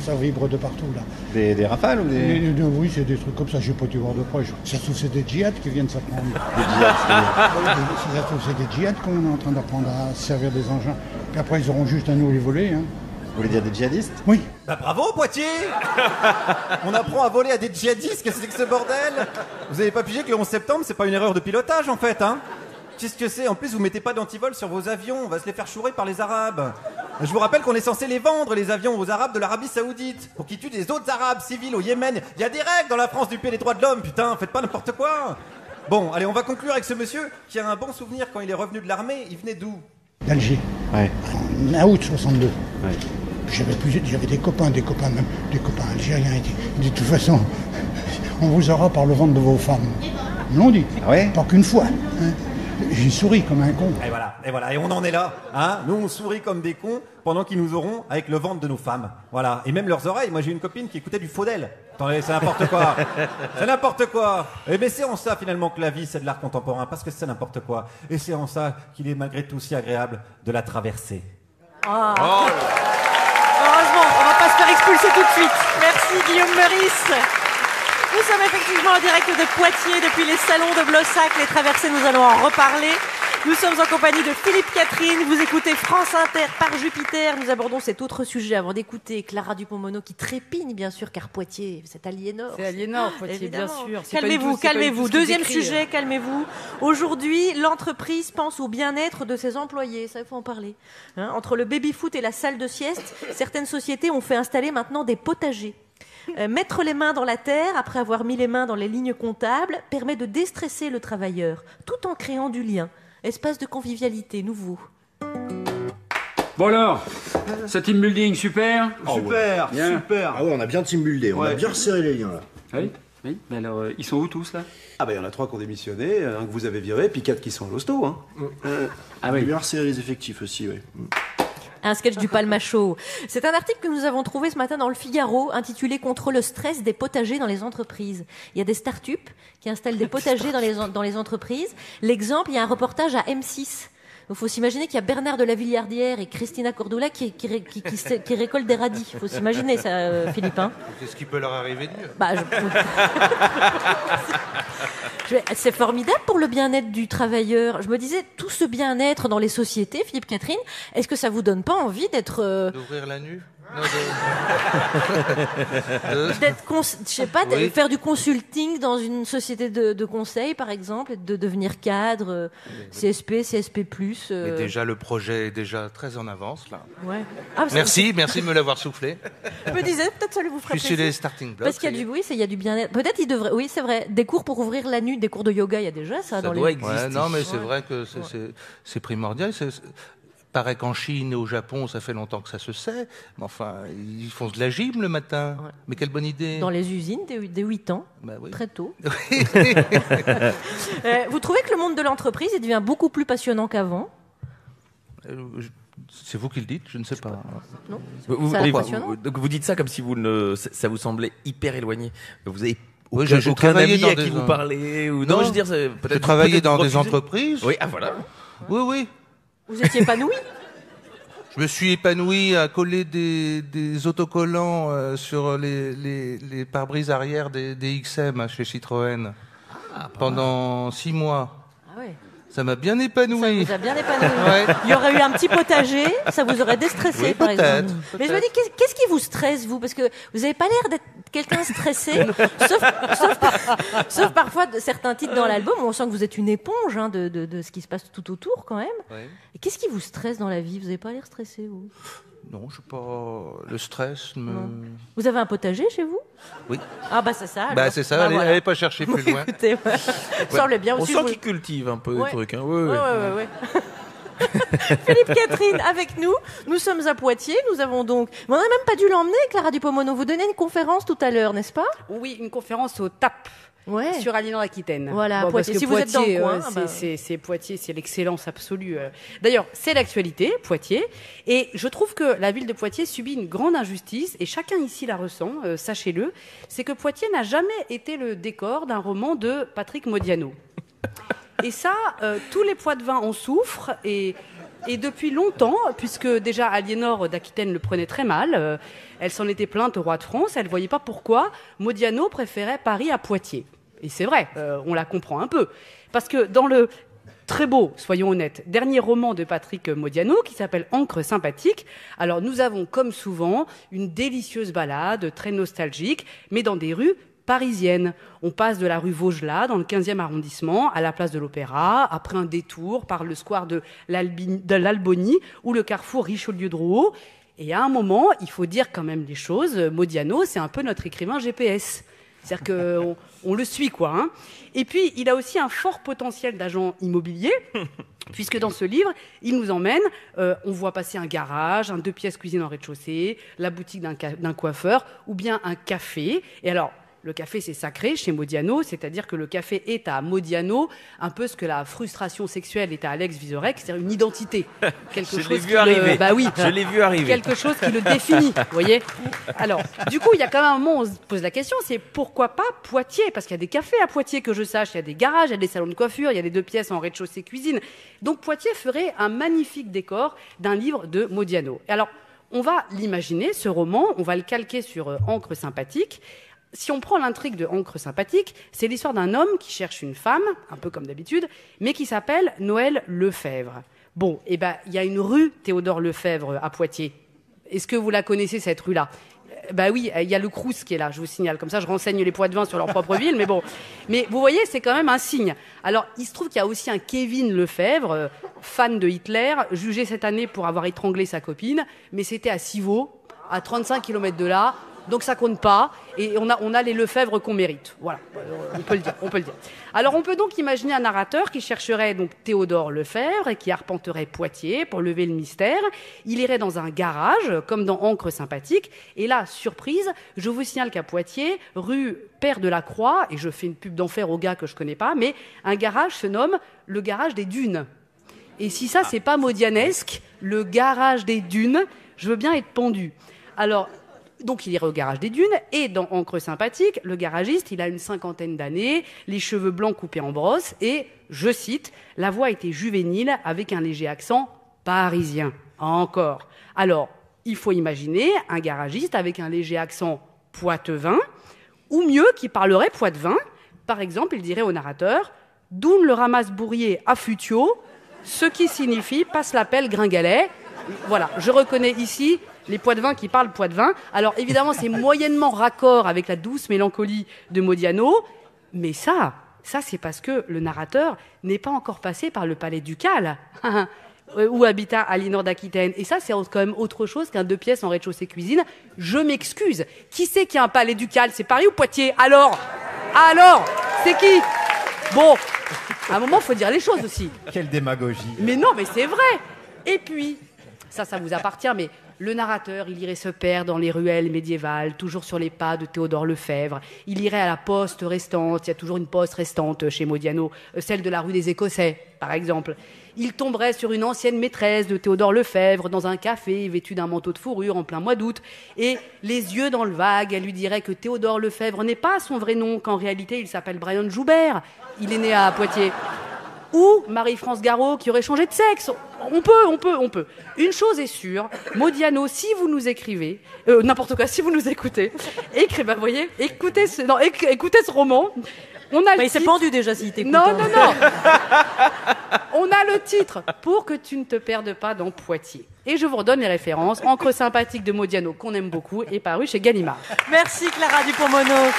Speaker 25: Ça vibre de partout, là.
Speaker 21: Des rafales ou des...
Speaker 25: Oui, c'est des trucs comme ça, je n'ai pas dû voir de proche. Ça se trouve, c'est des djihad qui viennent s'apprendre.
Speaker 21: Des djihad,
Speaker 25: ça se trouve, c'est des djihad qu'on est en train d'apprendre à servir des engins. Puis après, ils auront juste à nous les voler.
Speaker 21: Vous voulez dire des djihadistes?
Speaker 25: Oui.
Speaker 21: Bravo, Poitiers. On apprend à voler à des djihadistes, qu'est-ce que c'est que ce bordel? Vous avez pas pigé que le 11 septembre, c'est pas une erreur de pilotage, en fait, Qu'est-ce que c'est? En plus, vous mettez pas d'antivol sur vos avions, on va se les faire chourer par les Arabes. Je vous rappelle qu'on est censé les vendre, les avions, aux Arabes de l'Arabie Saoudite, pour qu'ils tuent des autres Arabes civils au Yémen. Il y a des règles dans la France du pays des droits de l'homme, putain, faites pas n'importe quoi. Bon, allez, on va conclure avec ce monsieur qui a un bon souvenir quand il est revenu de l'armée. Il venait d'où?
Speaker 25: D'Alger.
Speaker 21: Ouais.
Speaker 25: En août 62.
Speaker 21: Ouais.
Speaker 25: J'avais des copains algériens. De toute façon, on vous aura par le ventre de vos femmes. Ils l'ont dit.
Speaker 21: Ah ouais?
Speaker 25: Pas qu'une fois. J'ai souri comme un con.
Speaker 21: Et voilà, et on en est là. Nous, on sourit comme des cons pendant qu'ils nous auront avec le ventre de nos femmes. Voilà, et même leurs oreilles. Moi, j'ai une copine qui écoutait du Faudel. Attendez, c'est n'importe quoi. C'est n'importe quoi. Mais c'est en ça, finalement, que la vie, c'est de l'art contemporain, parce que c'est n'importe quoi. Et c'est en ça qu'il est malgré tout si agréable de la traverser.
Speaker 3: Heureusement, on va pas se faire expulser tout de suite. Merci, Guillaume Meurice. Nous sommes effectivement en direct de Poitiers depuis les salons de Blossac. Les traversées, nous allons en reparler. Nous sommes en compagnie de Philippe Catherine, vous écoutez France Inter par Jupiter. Nous abordons cet autre sujet avant d'écouter Clara Dupont-Moreau qui trépigne bien sûr car Poitiers, c'est Aliénor.
Speaker 23: C'est Aliénor, Poitiers, bien sûr.
Speaker 3: Calmez-vous. Deuxième sujet, calmez-vous. Aujourd'hui, l'entreprise pense au bien-être de ses employés, ça il faut en parler. Entre le baby-foot et la salle de sieste, certaines sociétés ont fait installer maintenant des potagers. Mettre les mains dans la terre, après avoir mis les mains dans les lignes comptables, permet de déstresser le travailleur, tout en créant du lien. Espace de convivialité nouveau.
Speaker 4: Bon alors, ce team building, super.
Speaker 6: Super,
Speaker 4: Bien.
Speaker 6: super. Ah ouais, on a bien team buildé, on a bien resserré les liens là.
Speaker 4: Oui, oui. Mais alors, ils sont où tous là?
Speaker 6: Ah bah il y en a 3 qui ont démissionné, un que vous avez viré, puis 4 qui sont à l'hosto. Hein.
Speaker 4: Ah
Speaker 6: On
Speaker 4: oui.
Speaker 6: a bien resserré les effectifs aussi, oui.
Speaker 3: Un sketch du Palmacho. C'est un article que nous avons trouvé ce matin dans le Figaro, intitulé « Contre le stress des potagers dans les entreprises ». Il y a des start-up qui installent des potagers dans les entreprises. L'exemple, il y a un reportage à M6. Il faut s'imaginer qu'il y a Bernard de la Villardière et Christina Cordula qui récoltent des radis. Il faut s'imaginer ça, Philippe. Hein.
Speaker 8: Qu'est-ce qui peut leur arriver de mieux?
Speaker 3: C'est formidable pour le bien-être du travailleur. Je me disais, tout ce bien-être dans les sociétés, Philippe Catherine, est-ce que ça vous donne pas envie d'être...
Speaker 8: D'ouvrir la nuit?
Speaker 3: De faire du consulting dans une société de conseil, par exemple, et de devenir cadre, CSP, CSP+.
Speaker 8: Mais déjà, le projet est déjà très en avance, là.
Speaker 3: Ouais.
Speaker 8: Merci de me l'avoir soufflé.
Speaker 3: Je me disais, peut-être ça vous ferait
Speaker 8: Je suis sur
Speaker 3: plaisir.
Speaker 8: les starting blocks.
Speaker 3: Parce qu'il y a il y a du bien-être. Peut-être il devrait, oui, c'est vrai, des cours pour ouvrir la nuit, des cours de yoga, il y a déjà ça dans
Speaker 8: doit
Speaker 3: les...
Speaker 8: exister. Ouais, non, mais c'est vrai que c'est primordial. Paraît qu'en Chine et au Japon, ça fait longtemps que ça se sait. Mais enfin, ils font de la gym le matin. Ouais. Mais quelle bonne idée.
Speaker 3: Dans les usines, dès 8 ans,
Speaker 8: oui.
Speaker 3: Très tôt. Vous trouvez que le monde de l'entreprise il devient beaucoup plus passionnant qu'avant?
Speaker 8: C'est vous qui le dites, je ne sais pas.
Speaker 3: Non.
Speaker 2: Vous dites ça comme si ça vous semblait hyper éloigné. Vous avez
Speaker 8: aucun
Speaker 2: ami à qui vous parlez ou non, je veux dire, peut-être.
Speaker 8: J'ai travaillé dans des entreprises.
Speaker 2: Oui, voilà.
Speaker 8: Oui.
Speaker 3: Vous étiez épanoui?
Speaker 8: Je me suis épanoui à coller des autocollants sur les pare-brises arrière des XM chez Citroën pendant 6 mois.
Speaker 3: Ah ouais.
Speaker 8: Ça m'a bien épanoui.
Speaker 3: Ça vous a bien épanoui.
Speaker 8: Ouais.
Speaker 3: Il y aurait eu un petit potager, ça vous aurait déstressé,
Speaker 8: oui,
Speaker 3: par exemple.
Speaker 8: Peut-être.
Speaker 3: Mais je me dis, qu'est-ce qui vous stresse, vous? Parce que vous n'avez pas l'air d'être quelqu'un stressé, sauf parfois de certains titres dans l'album où on sent que vous êtes une éponge de ce qui se passe tout autour, quand même.
Speaker 8: Ouais.
Speaker 3: Et qu'est-ce qui vous stresse dans la vie? Vous n'avez pas l'air stressé, vous?
Speaker 8: Non, je sais pas. Le stress me...
Speaker 3: Vous avez un potager chez vous?
Speaker 8: Oui.
Speaker 3: Ah bah c'est ça. Alors.
Speaker 8: Bah c'est ça, allez pas chercher plus loin.
Speaker 3: Écoutez, semble bien
Speaker 2: On
Speaker 3: aussi.
Speaker 2: sent qu'il cultive un peu des trucs. Hein. Ouais.
Speaker 3: Philippe Catherine avec nous sommes à Poitiers, nous avons donc... On n'a même pas dû l'emmener, Clara Dupont-Moreau. Vous donnez une conférence tout à l'heure, n'est-ce pas?
Speaker 23: Oui, une conférence au TAP.
Speaker 3: Ouais.
Speaker 23: Sur Aliénor-Aquitaine.
Speaker 3: Voilà,
Speaker 23: bon,
Speaker 3: Poitiers.
Speaker 23: Parce que
Speaker 3: Si vous êtes dans le coin,
Speaker 23: c'est Poitiers, c'est l'excellence absolue. D'ailleurs, c'est l'actualité, Poitiers. Et je trouve que la ville de Poitiers subit une grande injustice, et chacun ici la ressent, sachez-le, c'est que Poitiers n'a jamais été le décor d'un roman de Patrick Modiano. Et ça, tous les Poitevins en souffrent, et depuis longtemps, puisque déjà Aliénor d'Aquitaine le prenait très mal, elle s'en était plainte au roi de France, elle ne voyait pas pourquoi Modiano préférait Paris à Poitiers. Et c'est vrai, on la comprend un peu. Parce que dans le très beau, soyons honnêtes, dernier roman de Patrick Modiano, qui s'appelle Encre sympathique, alors nous avons, comme souvent, une délicieuse balade, très nostalgique, mais dans des rues parisiennes. On passe de la rue Vaugelas, dans le 15e arrondissement, à la place de l'Opéra, après un détour par le square de l'Albonie ou le carrefour Richelieu-Drouot. Et à un moment, il faut dire quand même les choses, Modiano, c'est un peu notre écrivain GPS. C'est-à-dire qu'on le suit, quoi. Hein. Et puis, il a aussi un fort potentiel d'agent immobilier, puisque dans ce livre, il nous emmène, on voit passer un garage, un 2 pièces cuisine en rez-de-chaussée, la boutique d'un coiffeur, ou bien un café. Et alors, le café, c'est sacré chez Modiano, c'est-à-dire que le café est à Modiano un peu ce que la frustration sexuelle est à Alex Vizorek, c'est-à-dire une identité.
Speaker 2: Je l'ai vu arriver.
Speaker 23: Bah oui,
Speaker 2: je l'ai vu arriver.
Speaker 23: Quelque chose qui le définit, vous voyez. Alors, du coup, il y a quand même un moment où on se pose la question, c'est pourquoi pas Poitiers? Parce qu'il y a des cafés à Poitiers que je sache, il y a des garages, il y a des salons de coiffure, il y a des 2 pièces en rez-de-chaussée cuisine. Donc Poitiers ferait un magnifique décor d'un livre de Modiano. Alors, on va l'imaginer, ce roman, on va le calquer sur Encre sympathique, si on prend l'intrigue de Encre sympathique, c'est l'histoire d'un homme qui cherche une femme, un peu comme d'habitude, mais qui s'appelle Noël Lefebvre. Bon, il y a une rue Théodore Lefebvre à Poitiers. Est-ce que vous la connaissez, cette rue-là ? Oui, il y a le Crous qui est là, je vous signale. Comme ça, je renseigne les Poitevins sur leur propre ville, mais bon. Mais vous voyez, c'est quand même un signe. Alors, il se trouve qu'il y a aussi un Kevin Lefebvre, fan de Hitler, jugé cette année pour avoir étranglé sa copine, mais c'était à Civaux, à 35 km de là, donc ça compte pas, et on a les Lefebvre qu'on mérite. Voilà, on peut le dire. Alors, on peut donc imaginer un narrateur qui chercherait donc Théodore Lefebvre et qui arpenterait Poitiers pour lever le mystère. Il irait dans un garage, comme dans Encre sympathique, et là, surprise, je vous signale qu'à Poitiers, rue Père de la Croix, et je fais une pub d'enfer aux gars que je connais pas, mais un garage se nomme le garage des Dunes. Et si ça, c'est pas modianesque, le garage des Dunes, je veux bien être pendu. Alors, donc il irait au garage des Dunes, et dans Encre sympathique, le garagiste, il a une 50aine d'années, les cheveux blancs coupés en brosse, et, je cite, la voix était juvénile avec un léger accent parisien. Encore. Alors, il faut imaginer un garagiste avec un léger accent poitevin, ou mieux, qui parlerait poitevin. Par exemple, il dirait au narrateur « Doun le ramasse-bourrier à Futio », ce qui signifie « passe l'appel Gringalet ». Voilà, je reconnais ici les Poitevins qui parlent poitevin. Alors évidemment, c'est moyennement raccord avec la douce mélancolie de Modiano, mais ça c'est parce que le narrateur n'est pas encore passé par le palais ducal, où habitat Aliénor d'Aquitaine. Et ça, c'est quand même autre chose qu'un 2 pièces en rez-de-chaussée cuisine. Je m'excuse. Qui c'est qui a un palais ducal ? C'est Paris ou Poitiers ? Alors, c'est qui ? Bon, à un moment, il faut dire les choses aussi.
Speaker 21: Quelle démagogie.
Speaker 23: Mais non, mais c'est vrai. Et puis, ça vous appartient, mais le narrateur, il irait se perdre dans les ruelles médiévales, toujours sur les pas de Théodore Lefebvre. Il irait à la poste restante, il y a toujours une poste restante chez Modiano, celle de la rue des Écossais, par exemple. Il tomberait sur une ancienne maîtresse de Théodore Lefebvre dans un café, vêtue d'un manteau de fourrure en plein mois d'août, et les yeux dans le vague, elle lui dirait que Théodore Lefebvre n'est pas son vrai nom, qu'en réalité il s'appelle Brian Joubert, il est né à Poitiers. Ou Marie-France Garot qui aurait changé de sexe. On peut. Une chose est sûre, Modiano, si vous nous écrivez, n'importe quoi, si vous nous écoutez, écoutez ce roman. On a
Speaker 3: il s'est pendu déjà s'il t'écoute.
Speaker 23: Non. On a le titre, Pour que tu ne te perdes pas dans Poitiers. Et je vous redonne les références. Encre sympathique de Modiano, qu'on aime beaucoup, est paru chez Gallimard.
Speaker 3: Merci Clara Dupont-Mono.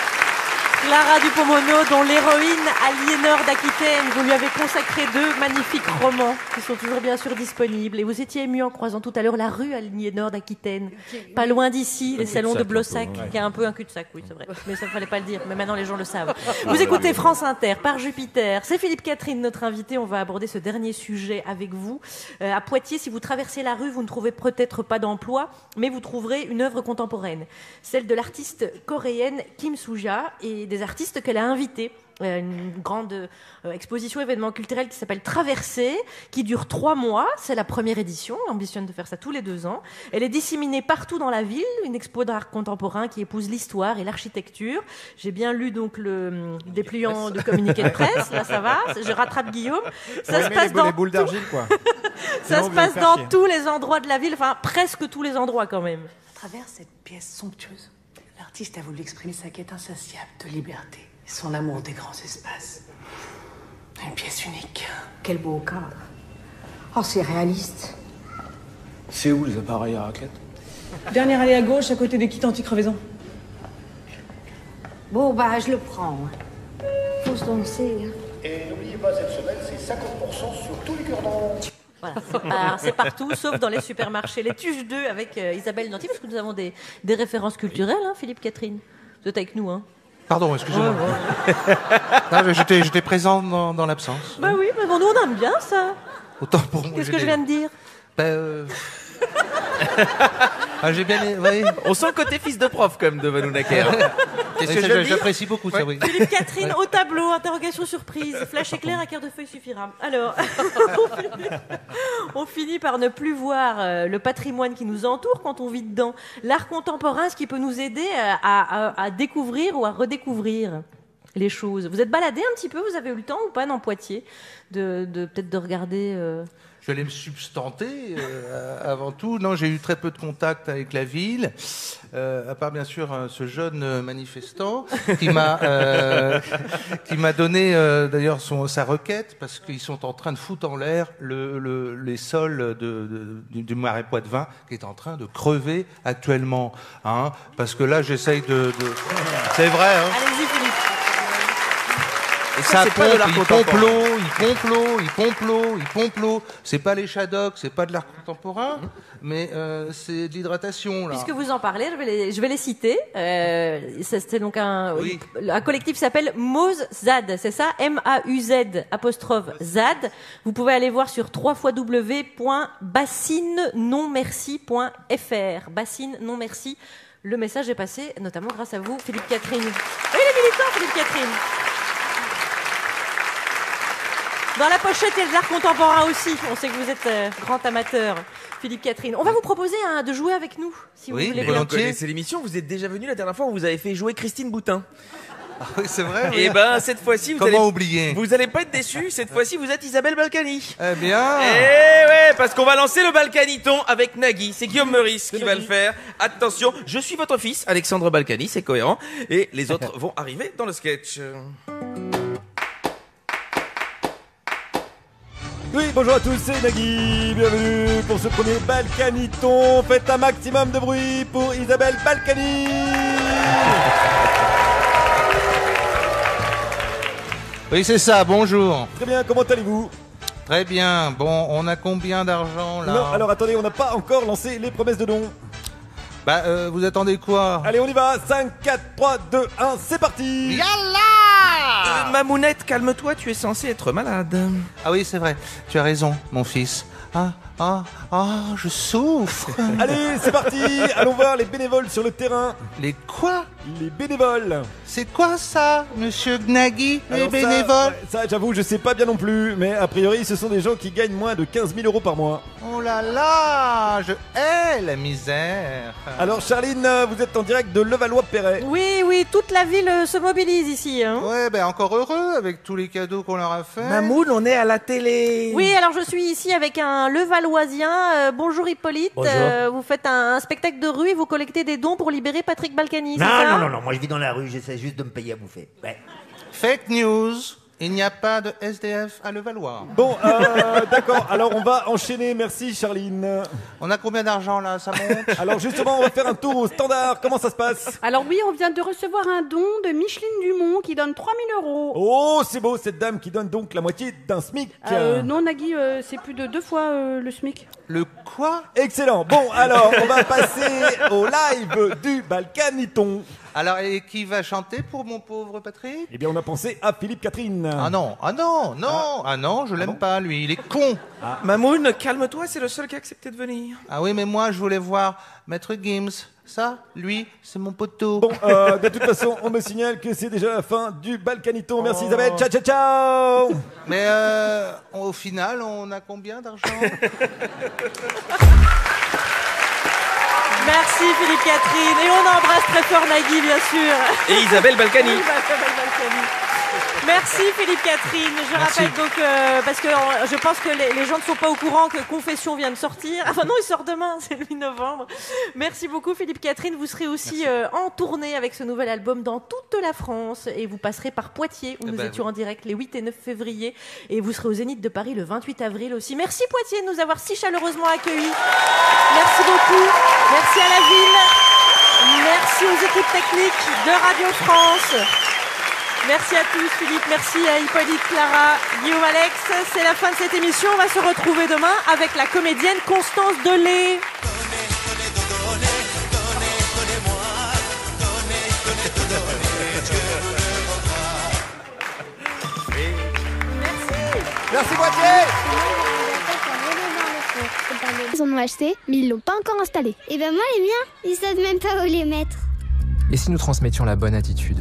Speaker 3: Clara Dupont-Mono, dont l'héroïne Aliénor d'Aquitaine, vous lui avez consacré 2 magnifiques romans qui sont toujours bien sûr disponibles. Et vous étiez ému en croisant tout à l'heure la rue Aliénor d'Aquitaine, pas loin d'ici, les salons de Blossac, qui a un peu un cul-de-sac, oui c'est vrai, mais ça ne fallait pas le dire, mais maintenant les gens le savent. Vous écoutez France Inter, par Jupiter, c'est Philippe Catherine, notre invité, on va aborder ce dernier sujet avec vous. À Poitiers, si vous traversez la rue, vous ne trouvez peut-être pas d'emploi, mais vous trouverez une œuvre contemporaine, celle de l'artiste coréenne Kim Soo-ja et des artistes qu'elle a invités. Une grande exposition événement culturel qui s'appelle Traversée, qui dure 3 mois. C'est la première édition. Elle ambitionne de faire ça tous les 2 ans. Elle est disséminée partout dans la ville. Une expo d'art contemporain qui épouse l'histoire et l'architecture. J'ai bien lu donc le dépliant de communiqué de presse. Là, ça va. Je rattrape Guillaume. Ça se passe dans
Speaker 21: les boules d'argile, quoi.
Speaker 3: Ça se passe dans tous les endroits de la ville. Enfin, presque tous les endroits quand même.
Speaker 7: À travers cette pièce somptueuse, l'artiste a voulu exprimer sa quête insatiable de liberté et son amour des grands espaces. Une pièce unique. Quel beau cadre. Oh, c'est réaliste.
Speaker 18: C'est où les appareils à raclette?
Speaker 7: Dernière allée à gauche, à côté des kits anti-crevaison. Bon, bah, je le prends. Faut se lancer.
Speaker 13: Et n'oubliez pas, cette semaine, c'est 50% sur tous les cure-dents.
Speaker 3: Voilà, c'est partout, sauf dans les supermarchés. Les Tuches 2 avec Isabelle Nanty, parce que nous avons des références culturelles, hein, Philippe Catherine. Vous êtes avec nous, hein.
Speaker 8: Pardon, excusez-moi. Ouais. J'étais présent dans l'absence.
Speaker 3: Bah oui, mais bon, nous on aime bien ça.
Speaker 8: Autant pour moi.
Speaker 3: Qu'est-ce que je viens de dire?
Speaker 8: J'ai bien... Oui.
Speaker 2: On sent le côté fils de prof, quand même, de Vanou Naker.
Speaker 8: Qu'est-ce que je j'apprécie beaucoup, ça, oui.
Speaker 3: Philippe Catherine, au tableau, interrogation surprise, flash éclair, un quart de feuille suffira. Alors, on finit par ne plus voir le patrimoine qui nous entoure quand on vit dedans. L'art contemporain, ce qui peut nous aider à découvrir ou à redécouvrir. les choses. Vous êtes baladé un petit peu, vous avez eu le temps ou pas dans Poitiers peut-être de regarder
Speaker 8: Je vais aller me substanter avant tout. Non, j'ai eu très peu de contact avec la ville, à part bien sûr ce jeune manifestant qui m'a donné d'ailleurs sa requête parce qu'ils sont en train de foutre en l'air les sols du Marais Poitevin qui est en train de crever actuellement. Hein, parce que là, j'essaye de... C'est vrai. Hein.
Speaker 3: Allez-y, Philippe.
Speaker 8: Et ça pompe, il pompe l'eau. C'est pas les Shadocks, c'est pas de l'art contemporain, mais c'est de l'hydratation là.
Speaker 3: Puisque vous en parlez, je vais les citer. C'était donc un collectif qui s'appelle Mauz-Zad, c'est ça, MAUZ''ZAD. Vous pouvez aller voir sur www.bassinenonmerci.fr. Bassine non merci. Le message est passé, notamment grâce à vous, Philippe Catherine. Et les militants, Philippe Catherine. Dans la pochette, il y a de l'art contemporain aussi. On sait que vous êtes grand amateur, Philippe Catherine. On va vous proposer de jouer avec nous, si vous voulez bien.
Speaker 2: Vous connaissez l'émission, vous êtes déjà venu la dernière fois, on vous avez fait jouer Christine Boutin.
Speaker 8: Ah oui, c'est vrai.
Speaker 2: Et ben cette fois-ci,
Speaker 8: oublier
Speaker 2: vous allez pas être déçus. Cette fois-ci, vous êtes Isabelle Balkany.
Speaker 8: Eh bien.
Speaker 2: Eh ouais, parce qu'on va lancer le Balkaniton avec Nagui. C'est Guillaume Meurice qui va le faire. Attention, je suis votre fils, Alexandre Balkany, c'est cohérent. Et les autres vont arriver dans le sketch.
Speaker 21: Oui, bonjour à tous, c'est Nagui. Bienvenue pour ce premier Balkaniton. Faites un maximum de bruit pour Isabelle Balkany.
Speaker 8: Oui, c'est ça, bonjour.
Speaker 21: Très bien, comment allez-vous?
Speaker 8: Très bien, bon, on a combien d'argent là?
Speaker 21: Non, alors attendez, on n'a pas encore lancé les promesses de dons.
Speaker 8: Vous attendez quoi?
Speaker 21: Allez, on y va, 5, 4, 3, 2, 1, c'est parti.
Speaker 2: Yallah! Mamounette, calme-toi, tu es censé être malade.
Speaker 8: Ah oui, c'est vrai, tu as raison, mon fils. Je souffre.
Speaker 21: Allez, c'est parti. Allons voir les bénévoles sur le terrain.
Speaker 8: Les quoi?
Speaker 21: Les bénévoles.
Speaker 8: C'est quoi ça, monsieur Gnagui, les bénévoles?
Speaker 21: Ça, j'avoue, je sais pas bien non plus, mais a priori, ce sont des gens qui gagnent moins de 15 000 euros par mois.
Speaker 8: Oh là là, je hais la misère.
Speaker 21: Alors, Charline, vous êtes en direct de Levallois-Perret.
Speaker 3: Oui, toute la ville se mobilise ici. Hein.
Speaker 8: Ouais, encore heureux avec tous les cadeaux qu'on leur a fait.
Speaker 2: Mamoun, on est à la télé.
Speaker 3: Oui, alors je suis ici avec un Levalloisien. Bonjour Hippolyte.
Speaker 22: Bonjour.
Speaker 3: Vous faites un spectacle de rue et vous collectez des dons pour libérer Patrick Balkany, c'est ça?
Speaker 22: Non, moi je vis dans la rue, j'essaie juste de me payer à bouffer. Ouais.
Speaker 8: Fake news. Il n'y a pas de SDF à Levallois.
Speaker 21: Bon, d'accord, alors on va enchaîner, merci Charline.
Speaker 8: On a combien d'argent là, ça monte?
Speaker 21: Alors justement, on va faire un tour au standard, comment ça se passe?
Speaker 23: Alors oui, on vient de recevoir un don de Micheline Dumont qui donne 3 000 euros.
Speaker 21: Oh, c'est beau, cette dame qui donne donc la moitié d'un SMIC.
Speaker 23: Non, Nagui, c'est plus de 2 fois le SMIC.
Speaker 8: Le quoi?
Speaker 21: Excellent, bon alors, on va passer au live du Balkaniton.
Speaker 8: Alors, et qui va chanter pour mon pauvre Patrick?
Speaker 21: Eh bien, on a pensé à Philippe Catherine.
Speaker 8: Ah non, je l'aime pas, lui, il est con.
Speaker 2: Mamoun, calme-toi, c'est le seul qui a accepté de venir.
Speaker 8: Ah oui, mais moi, je voulais voir Maître Gims. Ça, lui, c'est mon poteau.
Speaker 21: Bon, de toute façon, on me signale que c'est déjà la fin du Balkaniton. Merci Isabelle, ciao, ciao, ciao.
Speaker 8: Mais au final, on a combien d'argent?
Speaker 3: Merci Philippe Catherine. Et on embrasse très fort Nagui, bien sûr.
Speaker 2: Et Isabelle Balkany.
Speaker 3: Merci Philippe Catherine. Je rappelle donc, parce que je pense que les gens ne sont pas au courant que Confession vient de sortir. Enfin non, il sort demain, c'est le 8 novembre. Merci beaucoup Philippe Catherine. Vous serez aussi en tournée avec ce nouvel album dans toute la France. Et vous passerez par Poitiers, où nous étions en direct les 8 et 9 février. Et vous serez au Zénith de Paris le 28 avril aussi. Merci Poitiers de nous avoir si chaleureusement accueillis. Merci beaucoup. Merci à la ville. Merci aux équipes techniques de Radio France. Merci à tous Philippe, merci à Hippolyte, Clara, Guillaume, Alex. C'est la fin de cette émission. On va se retrouver demain avec la comédienne Constance Delay.
Speaker 21: Merci Poitiers.
Speaker 14: Ils en ont acheté, mais ils l'ont pas encore installé. Et ben moi les miens, ils savent même pas où les mettre.
Speaker 5: Et si nous transmettions la bonne attitude?